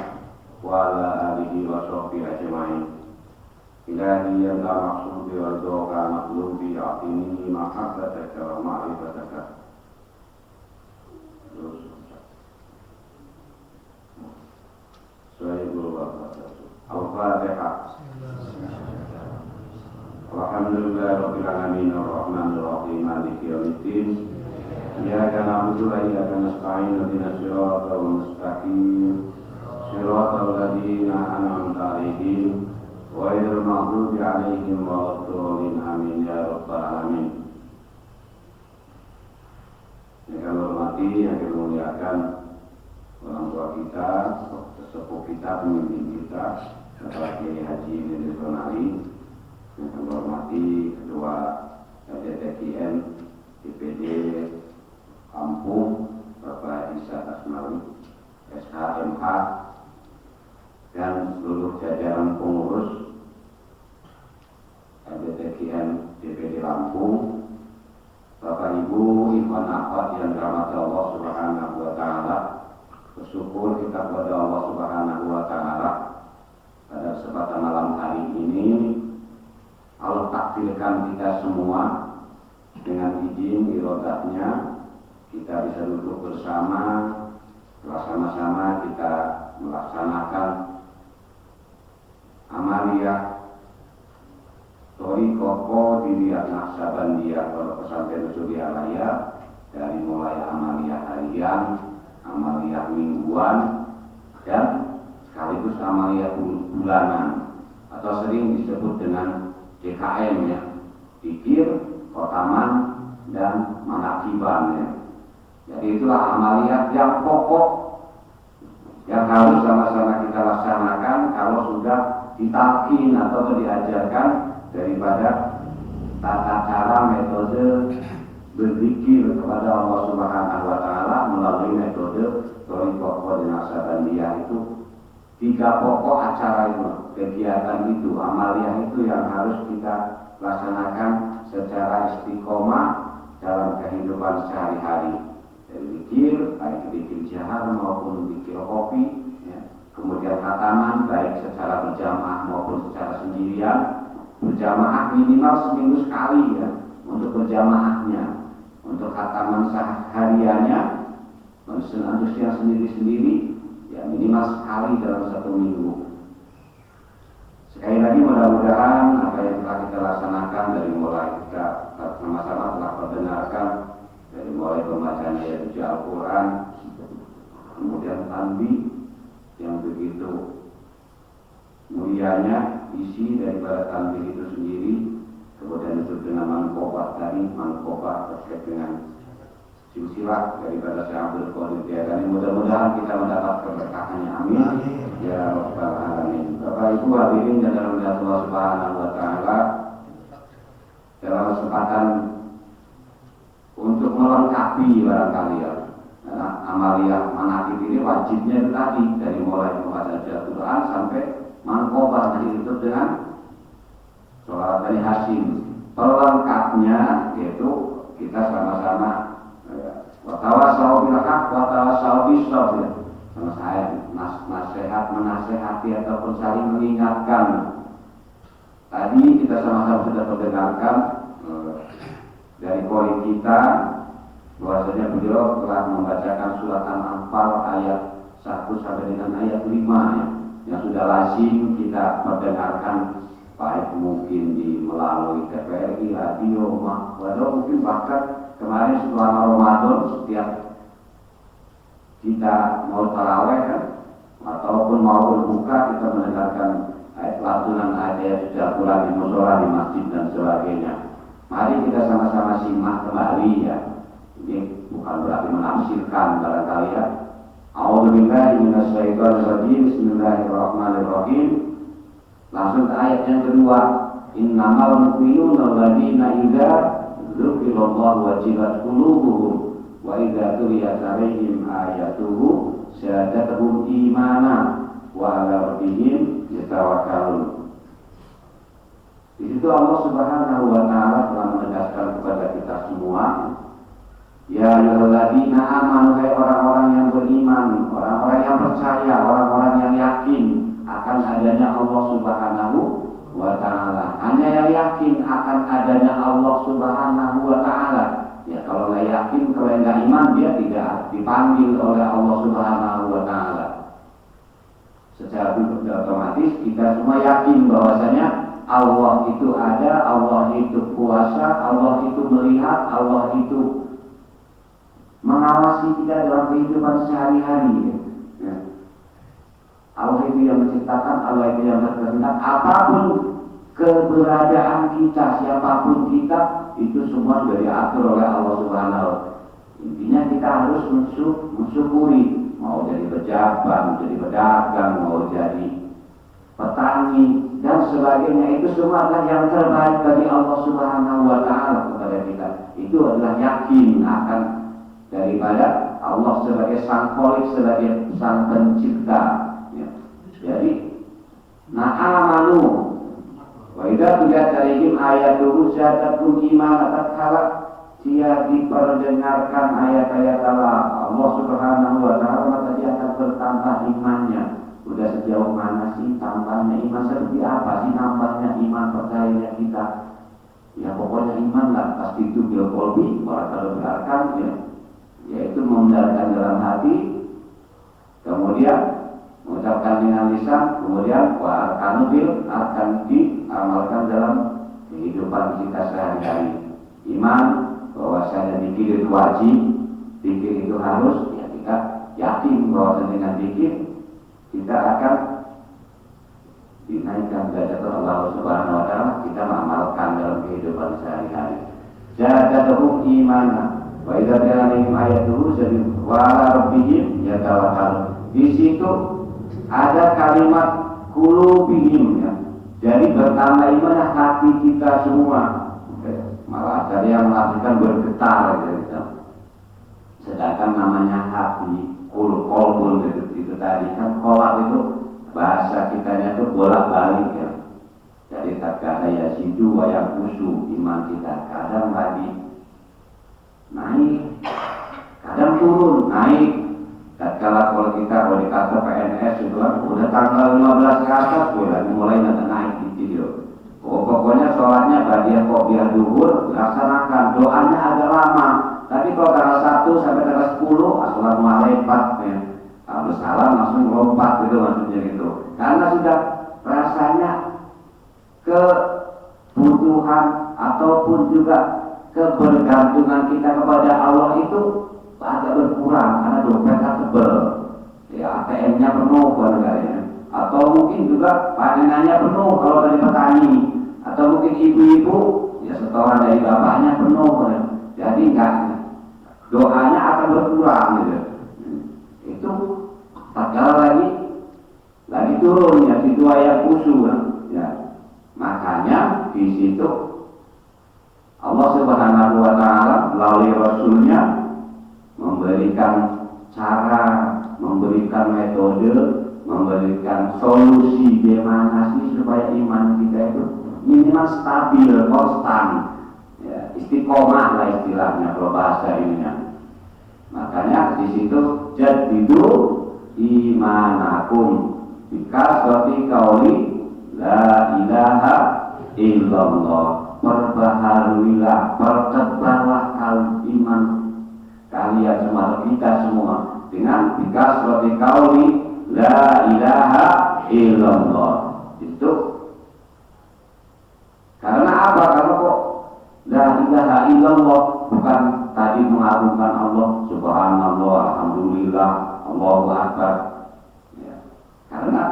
E: wa ala alihi wa sahbihi ajma'in. Ilahi ya maqsudi wa doa maqlubi atini mahabbataka wa ma'rifataka. Al-Fatihah. Alhamdulillahirabbil alamin arrahmanir rahim maliki yaumiddin. Iyyaka na'budu wa iyyaka nasta'in ihdinas siratal mustaqim. Siratal ladzina an'amta 'alaihim ghairil maghdubi 'alaihim waladdallin. Amin ya rabbal alamin. Yang kami hormati, yang kami muliakan orang tua kita, sesepuh kita, pemimpin kita, Bapak Kiai Haji Idris Sonali. Yang kami hormati Ketua LDTKN DPD Kampung Bapak Isa Asmawi SHMH dan seluruh jajaran pengurus LDTKN DPD Lampung, Bapak Ibu ikhwan akhwat yang dirahmati Allah Subhanahu wa taala. Bersyukur kita kepada Allah Subhanahu wa taala pada kesempatan malam hari ini Allah takdirkan kita semua dengan izin iradahnya kita bisa duduk bersama, bersama-sama kita melaksanakan amaliyah Thariqah Diriyah Naqsabandiyah Pondok Pesantren Nurul Raya, dari mulai amaliyah harian, amaliyah mingguan, dan sekaligus amaliyah bulanan atau sering disebut dengan DKM ya, Dzikir, Khotaman, dan Manaqiban ya. Jadi itulah amaliyah yang pokok yang harus sama-sama kita laksanakan kalau sudah ditalkin atau diajarkan daripada tata cara metode berzikir kepada Allah Subhanahu wa taala melalui metode Thariqah Naqsabandiyah. Itu 3 pokok acara itu, kegiatan itu, amaliyah itu yang harus kita laksanakan secara istiqomah dalam kehidupan sehari-hari. Dari zikir, baik zikir jahar maupun zikir kopi ya. Kemudian khataman baik secara berjamaah maupun secara sendirian. Berjamaah minimal seminggu sekali ya, untuk berjamaahnya. Untuk khataman hariannya antusias sendiri-sendiri ya minimal sekali dalam 1 minggu. Sekali lagi mudah-mudahan apa yang telah kita laksanakan dari mulai kita sama-sama telah mendengarkan dari mulai pembacaan ayat suci Al-Quran, kemudian tanbih yang begitu mulianya isi daripada tanbih itu sendiri, kemudian itu dengan manqobah tadi, manqobah terkait dengan silsilah daripada Syekh Abdul Qadir Jailani. Mudah-mudahan kita mendapat keberkahannya, amin ya rabbal alamin. Bapak Ibu hadirin yang dirahmati Allah Subhanahu wa taala, dalam kesempatan untuk melengkapi barangkali ya amaliyah manaqib ini wajibnya itu tadi dari mulai membaca Al-Quran sampai manqobah tadi itu dengan sholat Bani Hashim. Pelengkapnya yaitu kita sama-sama watawasau bil haq watawasau bis sabr, sama saya nasihat menasehati ataupun saling mengingatkan. Tadi kita sama-sama sudah mendengarkan dari koi kita bahwasanya beliau telah membacakan surat Al-Anfal ayat 1 sampai dengan ayat 5 ya, yang sudah lazim kita mendengarkan baik mungkin di melalui TVRI, radio, atau mungkin bahkan kemarin setelah Ramadan setiap kita mau taraweh kan, ataupun mau berbuka kita mendengarkan ayat lantunan ayat suci Al-Quran di mushola, di masjid dan sebagainya. Mari kita sama-sama simak kembali ya. Ini bukan berarti menafsirkan barangkali ya. A'udzubillahi minasyaitonirrajim. Bismillahirrahmanirrahim. Langsung ke ayat yang kedua. Innamal mu'minuna alladzina idza dzukirallahu wajilat qulubuhum wa idza tuliyat 'alaihim ayatuhu zadatuhum imana wa 'ala rabbihim yatawakkalun. Di situ Allah Subhanahu wa taala telah menegaskan kepada kita semua, ya ayyuhalladzina amanu, hai orang-orang yang beriman, orang-orang yang percaya, orang-orang yang yakin akan adanya Allah Subhanahu wa taala. Hanya yang yakin akan adanya Allah Subhanahu wa taala. Ya, kalau nggak yakin, kalau nggak iman, dia tidak dipanggil oleh Allah Subhanahu wa taala. Secara otomatis kita semua yakin bahwasanya Allah itu ada, Allah itu kuasa, Allah itu melihat, Allah itu mengawasi kita dalam kehidupan sehari-hari. Ya. Allah itu yang menciptakan, Allah itu yang berkehendak. Apapun keberadaan kita, siapapun kita, itu semua sudah diatur oleh Allah Subhanahu. Intinya kita harus mensyukuri, mau jadi pejabat, mau jadi pedagang, mau jadi petani dan sebagainya, itu semua adalah yang terbaik bagi Allah Subhanahu wa taala kepada kita. Itu adalah yakin akan daripada Allah sebagai sang kholik, sebagai sang pencipta. Ya. Jadi, na'amanu wa idza tuliyat 'alaihim ayatuhu zadatuhum imanan. Tatkala dia diperdengarkan ayat-ayat Allah Subhanahu wa taala, maka dia akan bertambah imannya. Udah sejauh mana sih tambahnya iman, seperti apa sih nambahnya iman percayanya kita? Ya pokoknya iman lah, pasti itu bil qalbi wa tadabbarkan, ya, yaitu membenarkan dalam hati, kemudian mengucapkan dengan lisan, kemudian wa arkanu bil akan diamalkan dalam kehidupan kita sehari-hari. Iman bahwasanya zikir itu wajib, zikir itu harus, ya kita yakin bahwa dengan zikir kita akan dinaikkan derajat Allah Subhanahu wa taala, kita mengamalkan dalam kehidupan sehari-hari. Zadatuhum imana wa idza tuliyat ayatuhu zadatuhum wa 'ala rabbihim yatawakkalun. Di situ ada kalimat qulubihim, ya. Jadi bertambah iman hati kita semua. Malah ada yang mengatakan bergetar, gitu. Sedangkan namanya hati, kolbun itu tadi kan, kolak itu bahasa kitanya itu bolak-balik, ya. Jadi tatkala yasidu wa yaqusu, iman kita kadang lagi naik, kadang turun, naik. Tatkala kalau kita di kantor PNS itu kan udah tanggal 15 ke atas mulai naik gitu. Pokoknya sholatnya bagian kok biar duhur laksanakan, doanya agak lama. Tapi kalau tanggal 1 sampai tanggal 10 assalamualaikum, ya. Habis salam langsung lompat gitu, maksudnya gitu. Karena sudah rasanya kebutuhan ataupun juga kebergantungan kita kepada Allah itu agak berkurang karena dompetnya tebel, ya ATM-nya penuh barangkali, atau mungkin juga panenannya penuh kalau dari petani, atau mungkin ibu-ibu ya setoran dari bapaknya penuh, jadi enggak, doanya akan berkurang gitu. Itu tatkala lagi turun, ya situ ayat usul, ya. Makanya di situ Allah Subhanahu wa taala melalui rasulnya memberikan cara, memberikan metode, memberikan solusi bagaimana sih supaya iman kita itu minimal stabil, konstan, ya, istiqomah lah istilahnya kalau bahasa ininya. Makanya di situ jadidu imanakum bikasrati qauli la ilaha illallah. Perbaharuilah, pertebarlah iman kalian semua, kita semua dengan bikasrati qauli la ilaha illallah. Itu karena apa? Karena kok la ilaha illallah bukan tadi mengagungkan Allah, subhanallah, alhamdulillah, Allahu akbar, ya. Karena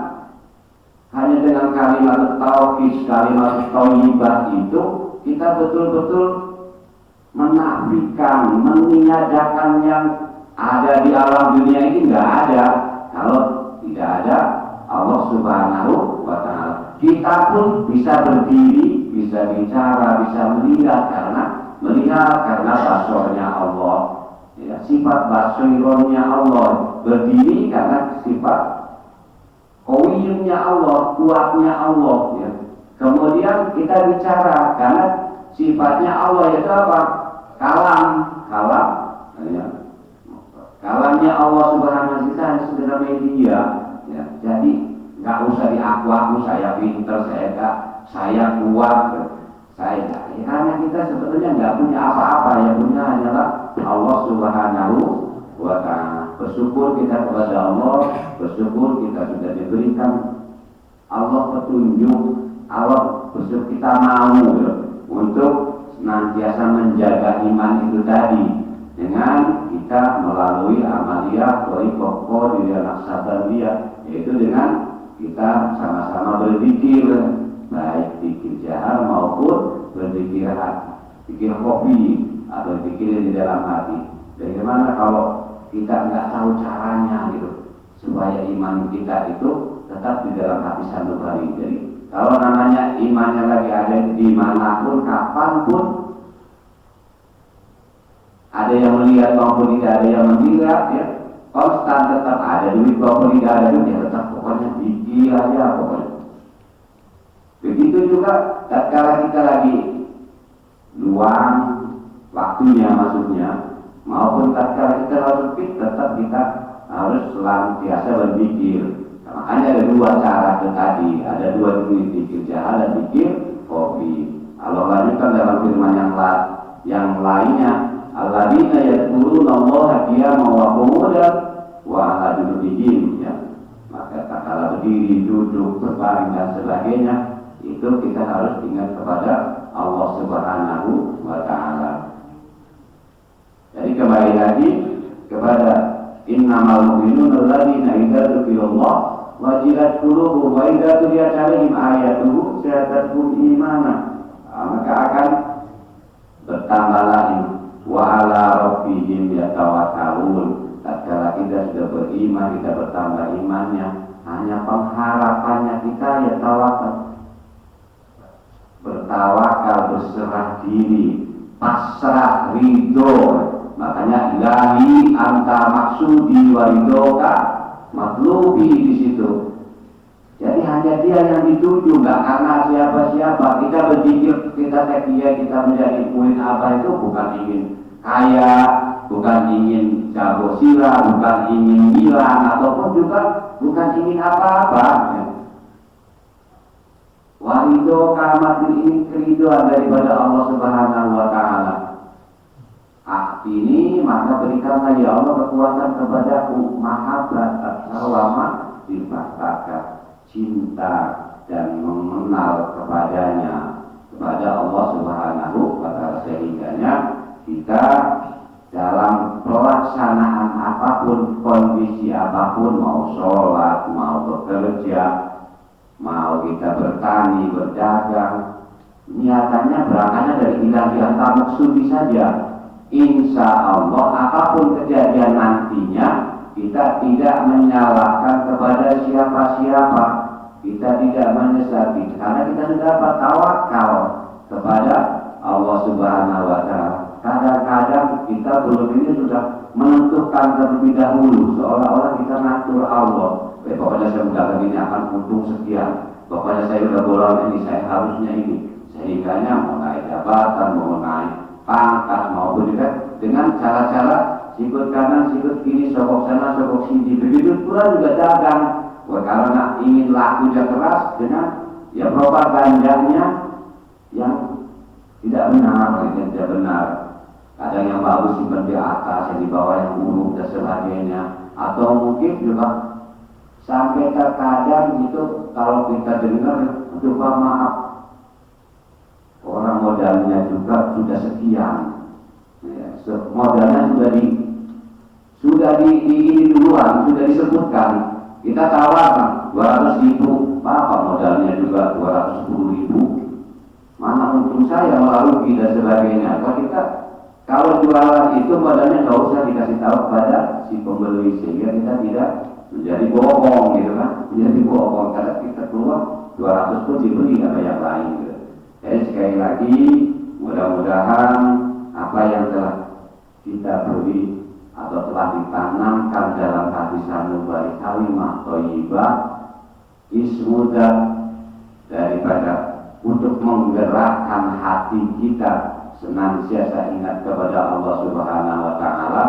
E: hanya dengan kalimat tauhid, kalimat thayyibah itu kita betul-betul menafikan, meniadakan yang ada di alam dunia ini nggak ada kalau tidak ada Allah Subhanahu wa Ta'ala. Kita pun bisa berdiri, bisa bicara, bisa melihat karena basornya Allah. Ya, sifat basironnya Allah, berdiri karena sifat qawiyunnya Allah, kuatnya Allah. Ya. Kemudian kita bicara karena sifatnya Allah yaitu apa? Kalam. Ya. Kalamnya Allah Subhanahu wa Ta'ala sekedar media. Ya. Jadi nggak usah diaku-aku saya pinter, saya kuat. Karena kita sebetulnya nggak punya apa-apa, yang punya hanyalah Allah Subhanahu wa Ta'ala. Bersyukur kita kepada Allah, bersyukur kita sudah diberikan Allah petunjuk, Allah bersyukur kita mau untuk senantiasa menjaga iman itu tadi dengan kita melalui amaliyah thariqah qadiriyah naqsabandiyah, yaitu dengan kita sama-sama berzikir, baik zikir jahar maupun berzikir hati, zikir kopi atau zikir di dalam hati. Bagaimana kalau kita nggak tahu caranya gitu supaya iman kita itu tetap di dalam hati sanubari. Jadi kalau namanya imannya lagi ada di manapun, kapanpun, ada yang melihat maupun tidak ada yang melihat, ya konstan tetap ada duit maupun tidak ada duit, ya tetap pokoknya zikir aja pokoknya. Begitu juga tatkala kita lagi luang waktunya maksudnya, maupun tatkala kita lagi tetap kita harus senantiasa berzikir. Nah, makanya ada dua cara itu tadi, ada dua jenis zikir jahar dan zikir kopi. Allah lanjutkan dalam firman yang lainnya, alladzina yadhkuruna Allaha qiyaman wa qu'udan wa 'ala junubihim, ya. Maka tatkala berdiri, duduk, berbaring dan sebagainya, itu kita harus ingat kepada Allah Subhanahu wa Ta'ala. Jadi kembali lagi kepada innamal mu'minuna alladzina idza dzukirallah wajilat qulubuhum wa idza tuliyat 'alaihim ayatuhu zadatuhum imana. Maka akan bertambah lagi wa 'ala rabbihim yatawakkalun. Tatkala kita sudah beriman, kita bertambah imannya, hanya pengharapannya kita ya tawakal. Bertawakal, berserah diri, pasrah, ridho. Makanya ilahi anta maksudi wa ridhoka matlubi di situ. Jadi hanya dia yang dituju, nggak karena siapa-siapa. Kita berzikir, kita takiyah, kita menjadi murid apa itu bukan ingin kaya, bukan ingin jago sila, bukan ingin hilang, ataupun juga bukan ingin apa-apa. Warido kamat ini keridoan daripada Allah Subhanahu wa Ta'ala. Ini maka berikanlah ya Allah kekuatan kepadaku, mahabbat at-tawama dipaksakan, cinta dan mengenal kepadanya, kepada Allah Subhanahu wa Ta'ala, sehingganya kita dalam pelaksanaan apapun, kondisi apapun, mau sholat, mau bekerja, mau kita bertani, berdagang, niatannya berangkatnya dari ilahi anta maksudi saja. Insya Allah apapun kejadian nantinya, kita tidak menyalahkan kepada siapa-siapa, kita tidak menyesali, karena kita sudah dapat tawakal kepada Allah Subhanahu wa Ta'ala. Kadang-kadang kita belum ini sudah menentukan terlebih dahulu, seolah-olah kita ngatur Allah. Pokoknya saya sudah begini akan untung sekian, pokoknya saya sudah bolong ini, saya harusnya ini, sehingganya mau naik jabatan, mau naik pangkat, maupun juga dengan cara-cara sikut kanan, sikut kiri, sokok sana, sokok sini. Begitu pula juga dagang. Karena ingin lakunya keras dengan ya propagandanya yang tidak benar, yang tidak benar. Kadang yang bagus simpan di atas, yang di bawah yang buruk dan sebagainya. Atau mungkin juga sampai terkadang itu kalau kita dengar, lupa maaf, orang modalnya juga sudah sekian, ya, modalnya sudah di duluan, sudah disebutkan. Kita tawarkan 200.000, apa modalnya juga 210.000. Mana untung saya melalui dan sebagainya. Kalau kita Kalau jualan itu modalnya nggak usah dikasih tahu kepada si pembeli sehingga kita tidak menjadi bohong gitu kan, menjadi bohong karena kita keluar 200 pun dibeli nggak banyak lain gitu. Jadi sekali lagi mudah-mudahan apa yang telah kita beri atau telah ditanamkan dalam hati sanubari kalimah thayyibah ismudah daripada untuk menggerakkan hati kita senantiasa ingat kepada Allah Subhanahu wa taala.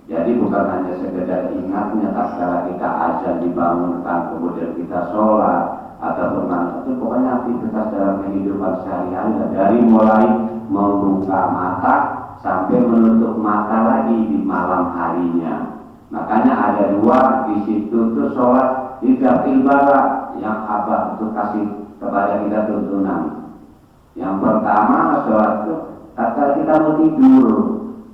E: Jadi bukan hanya sekedar ingatnya tatkala kita azan dibangunkan kemudian kita sholat ataupun itu pokoknya aktivitas dalam kehidupan sehari-hari dari mulai membuka mata sampai menutup mata lagi di malam harinya. Makanya ada dua di situ tuh sholat tiga ibadah yang abah itu kasih kepada kita tuntunan. Yang pertama sholat itu tatkala kita mau tidur,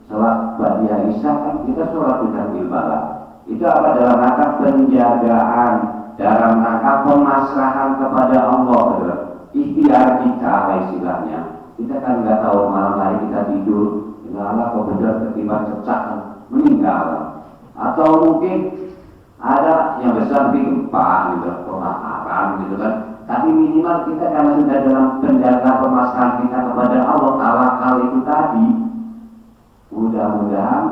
E: sholat ba'da isya kan kita sholat tiga ibadah. Itu apa dalam rangka penjagaan, dalam rangka pemasrahan kepada Allah, ikhtiar kita istilahnya. Kita kan nggak tahu malam hari kita tidur, Allah kok benar ketimbang cecak meninggal, atau mungkin ada yang besar di gempa gitu, kebakaran gitu kan. Tapi minimal kita karena sudah dalam penjaga pemasrahan kita kepada Allah tawakal itu tadi, mudah-mudahan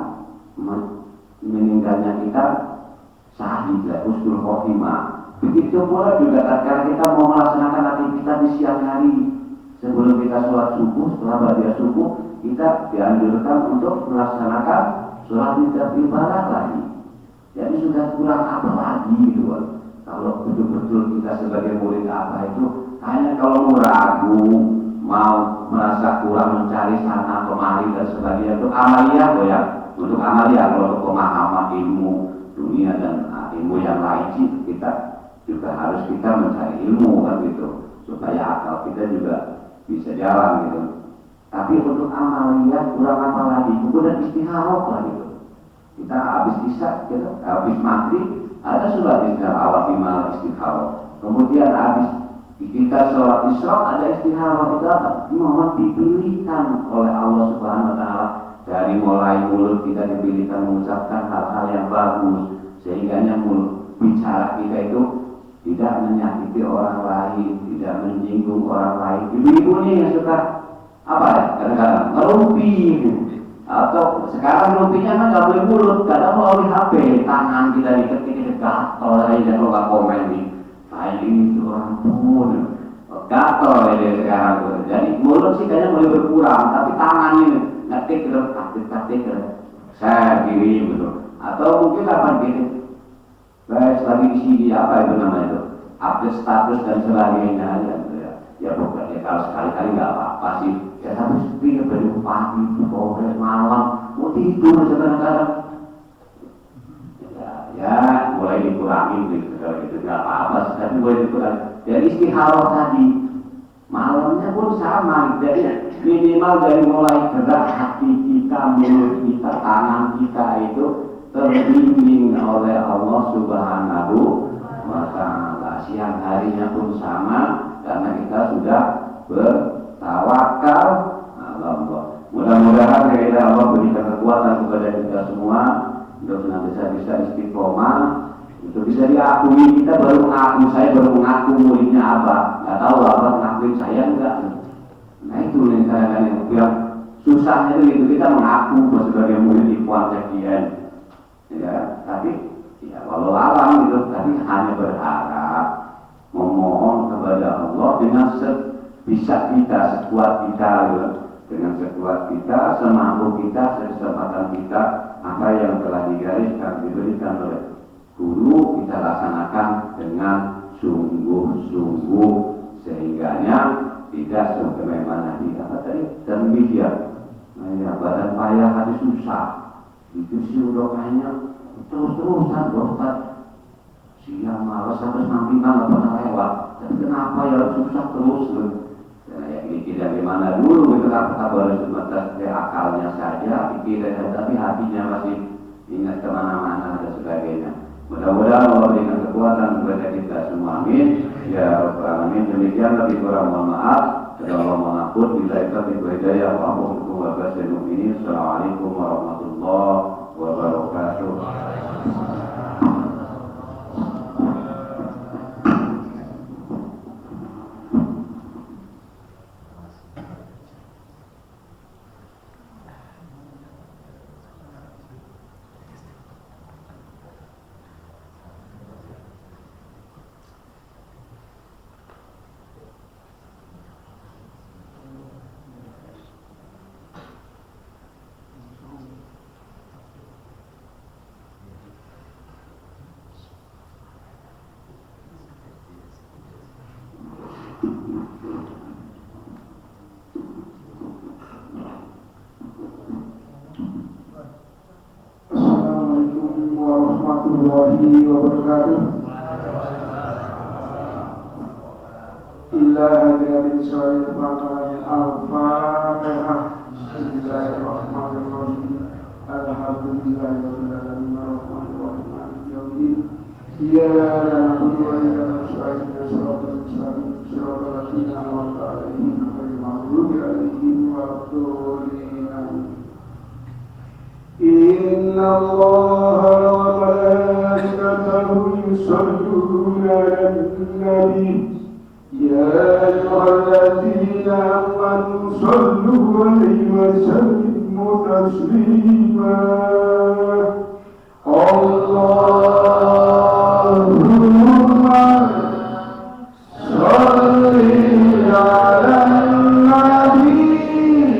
E: meninggalnya kita sahih, husnul khotimah. Begitu pula juga tatkala kita mau melaksanakan aktivitas di siang hari, sebelum kita sholat subuh, setelah ba'da subuh, kita dianjurkan untuk melaksanakan sholat ibadah lagi. Jadi sudah kurang apa lagi gitu kan. Kalau betul-betul kita sebagai murid apa itu hanya kalau mau ragu, mau merasa kurang mencari sana kemari dan sebagainya, untuk amalia loh ya, untuk amalia. Kalau untuk pemahaman ilmu dunia dan ilmu yang lain sih kita juga harus kita mencari ilmu kan gitu, supaya akal kita juga bisa jalan gitu. Tapi untuk amalia kurang apa lagi, kemudian istikharah lah gitu. Kita habis isya, gitu, habis maghrib ada sholat istikharah awal malam istikharah. Kemudian habis kita sholat isya ada istikharah, kita mohon dipilihkan oleh Allah Subhanahu wa taala. Dari mulai mulut kita dipilihkan mengucapkan hal-hal yang bagus, sehingga mulut bicara kita itu tidak menyakiti orang lain, tidak menyinggung orang lain. Ibu-ibu nih yang suka apa ya, kadang-kadang ngerumpi gitu. Atau sekarang ngerumpinya kan nggak boleh mulut, kadang melalui HP, tangan kita diketik gatel aja kalau nggak komen nih. Kayak itu orang pun gatel aja sekarang tuh. Jadi mulut sih kayaknya boleh berkurang, tapi tangan ini ngetik terus, ketik saya kirim gitu. Atau mungkin apa gini, guys lagi di sini apa itu namanya itu, update status dan sebagainya ya. Ya pokoknya kalau sekali-kali nggak apa-apa sih. Ya tapi sepi dari pagi, sore, malam, mau tidur kadang-kadang. Ya mulai dikurangi gitu, kalau gitu nggak apa-apa, tapi boleh dikurangi. Jadi istikharah tadi, malamnya pun sama. Jadi minimal dari mulai gerak hati kita, mulut kita, tangan kita itu terbimbing oleh Allah Subhanahu wa taala. Siang harinya pun sama, karena kita sudah bertawakal Allah. Mudah-mudahan kiranya Allah berikan kekuatan kepada kita semua untuk senantiasa bisa istiqomah, untuk bisa diakui. Kita baru mengaku, saya baru mengaku muridnya apa, nggak tahu apa mengakuin saya enggak. Nah itu yang kadang-kadang yang susahnya itu gitu, kita mengaku sebagai murid di kuantian, ya. Tapi ya walau alam gitu, tapi hanya berharap, memohon kepada Allah dengan bisa kita, sekuat kita, ya. Dengan sekuat kita, semampu kita, kesempatan kita, apa yang telah digariskan, diberikan oleh guru, kita laksanakan dengan sungguh-sungguh, sehingganya tidak sebagaimana di apa tadi demikian. Nah ya, badan payah hati susah, itu sih udah kayaknya terus-terusan dokter. Siang malas sampai nanti nggak pernah lewat, tapi kenapa ya susah terus? Nah, ya ini tidak gimana dulu itu kita baru sebatas akalnya saja, pikirannya, tapi hatinya masih ingat kemana-mana dan sebagainya. Mudah-mudahan Allah berikan kekuatan kepada kita semua, amin ya rabbal alamin. Demikian, lebih kurang mohon maaf. Kepada Allah manapun, bila kita hidayah, wa'amukum warahmatullahi wabarakatuh. Assalamualaikum warahmatullahi wabarakatuh.
D: Assalamualaikum warahmatullahi wabarakatuh. Illa hadirin syarif maqamin al-Fatihah. Bismillahirrahmanirrahim. Alhamdulillahirabbil alamin arrahmanir rahim maliki yaumiddin. Iyyaka na'budu wa iyyaka nasta'in ihdinas siratal ladzina an'amta 'alaihim ghairil maghdubi 'alaihim waladdallin. Inna Allaha wa malaikatahu yusholluna 'alan nabi. Ya ayyuhalladzina amanu shollu 'alaihi wa sallimu taslima. Allahumma sholli 'alan nabiyil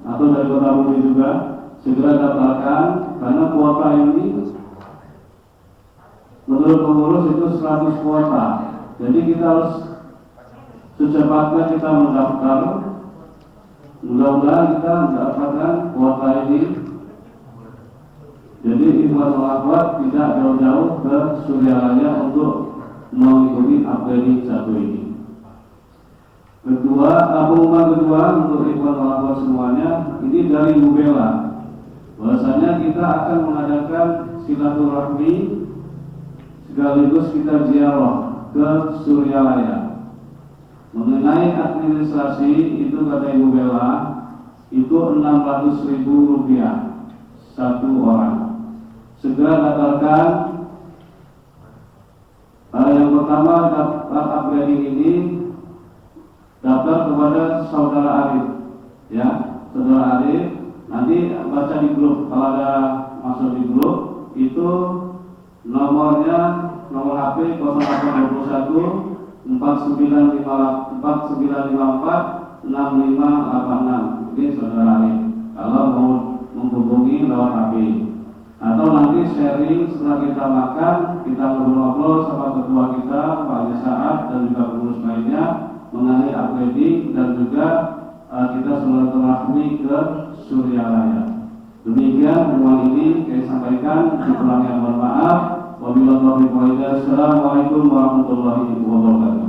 A: atau dari Kota Bumi juga segera daftarkan, karena kuota ini menurut pengurus itu 100 kuota. Jadi kita harus secepatnya kita mendaftar. Mudah-mudahan kita mendapatkan kuota ini. Jadi ikhwan wal akhwat tidak jauh-jauh ke Suryalaya untuk mengikuti upgrading satu ini. Pengumuman kedua untuk ikhwan wal akhwat semuanya, ini dari Bu Bella. Bahwasanya kita akan mengadakan silaturahmi sekaligus kita ziarah ke Suryalaya. Mengenai administrasi itu kata Ibu Bella itu 600.000 rupiah satu orang. Segera daftarkan. Yang pertama daftar upgrading ini daftar kepada saudara Arif, ya saudara Arif. Nanti baca di grup, kalau ada masuk di grup itu nomornya, nomor HP 0821 4954 6586. Ini saudara Arif kalau mau menghubungi lewat HP, atau nanti sharing setelah kita makan, kita ngobrol-ngobrol sama ketua kita Pak Haji Saad dan juga pengurus lainnya mengenai upgrading dan juga kita silaturahmi ke Suryalaya. Demikian semua ini saya sampaikan, diulangi mohon maaf. Wabillahi taufiq wal hidayah. Assalamualaikum warahmatullahi wabarakatuh.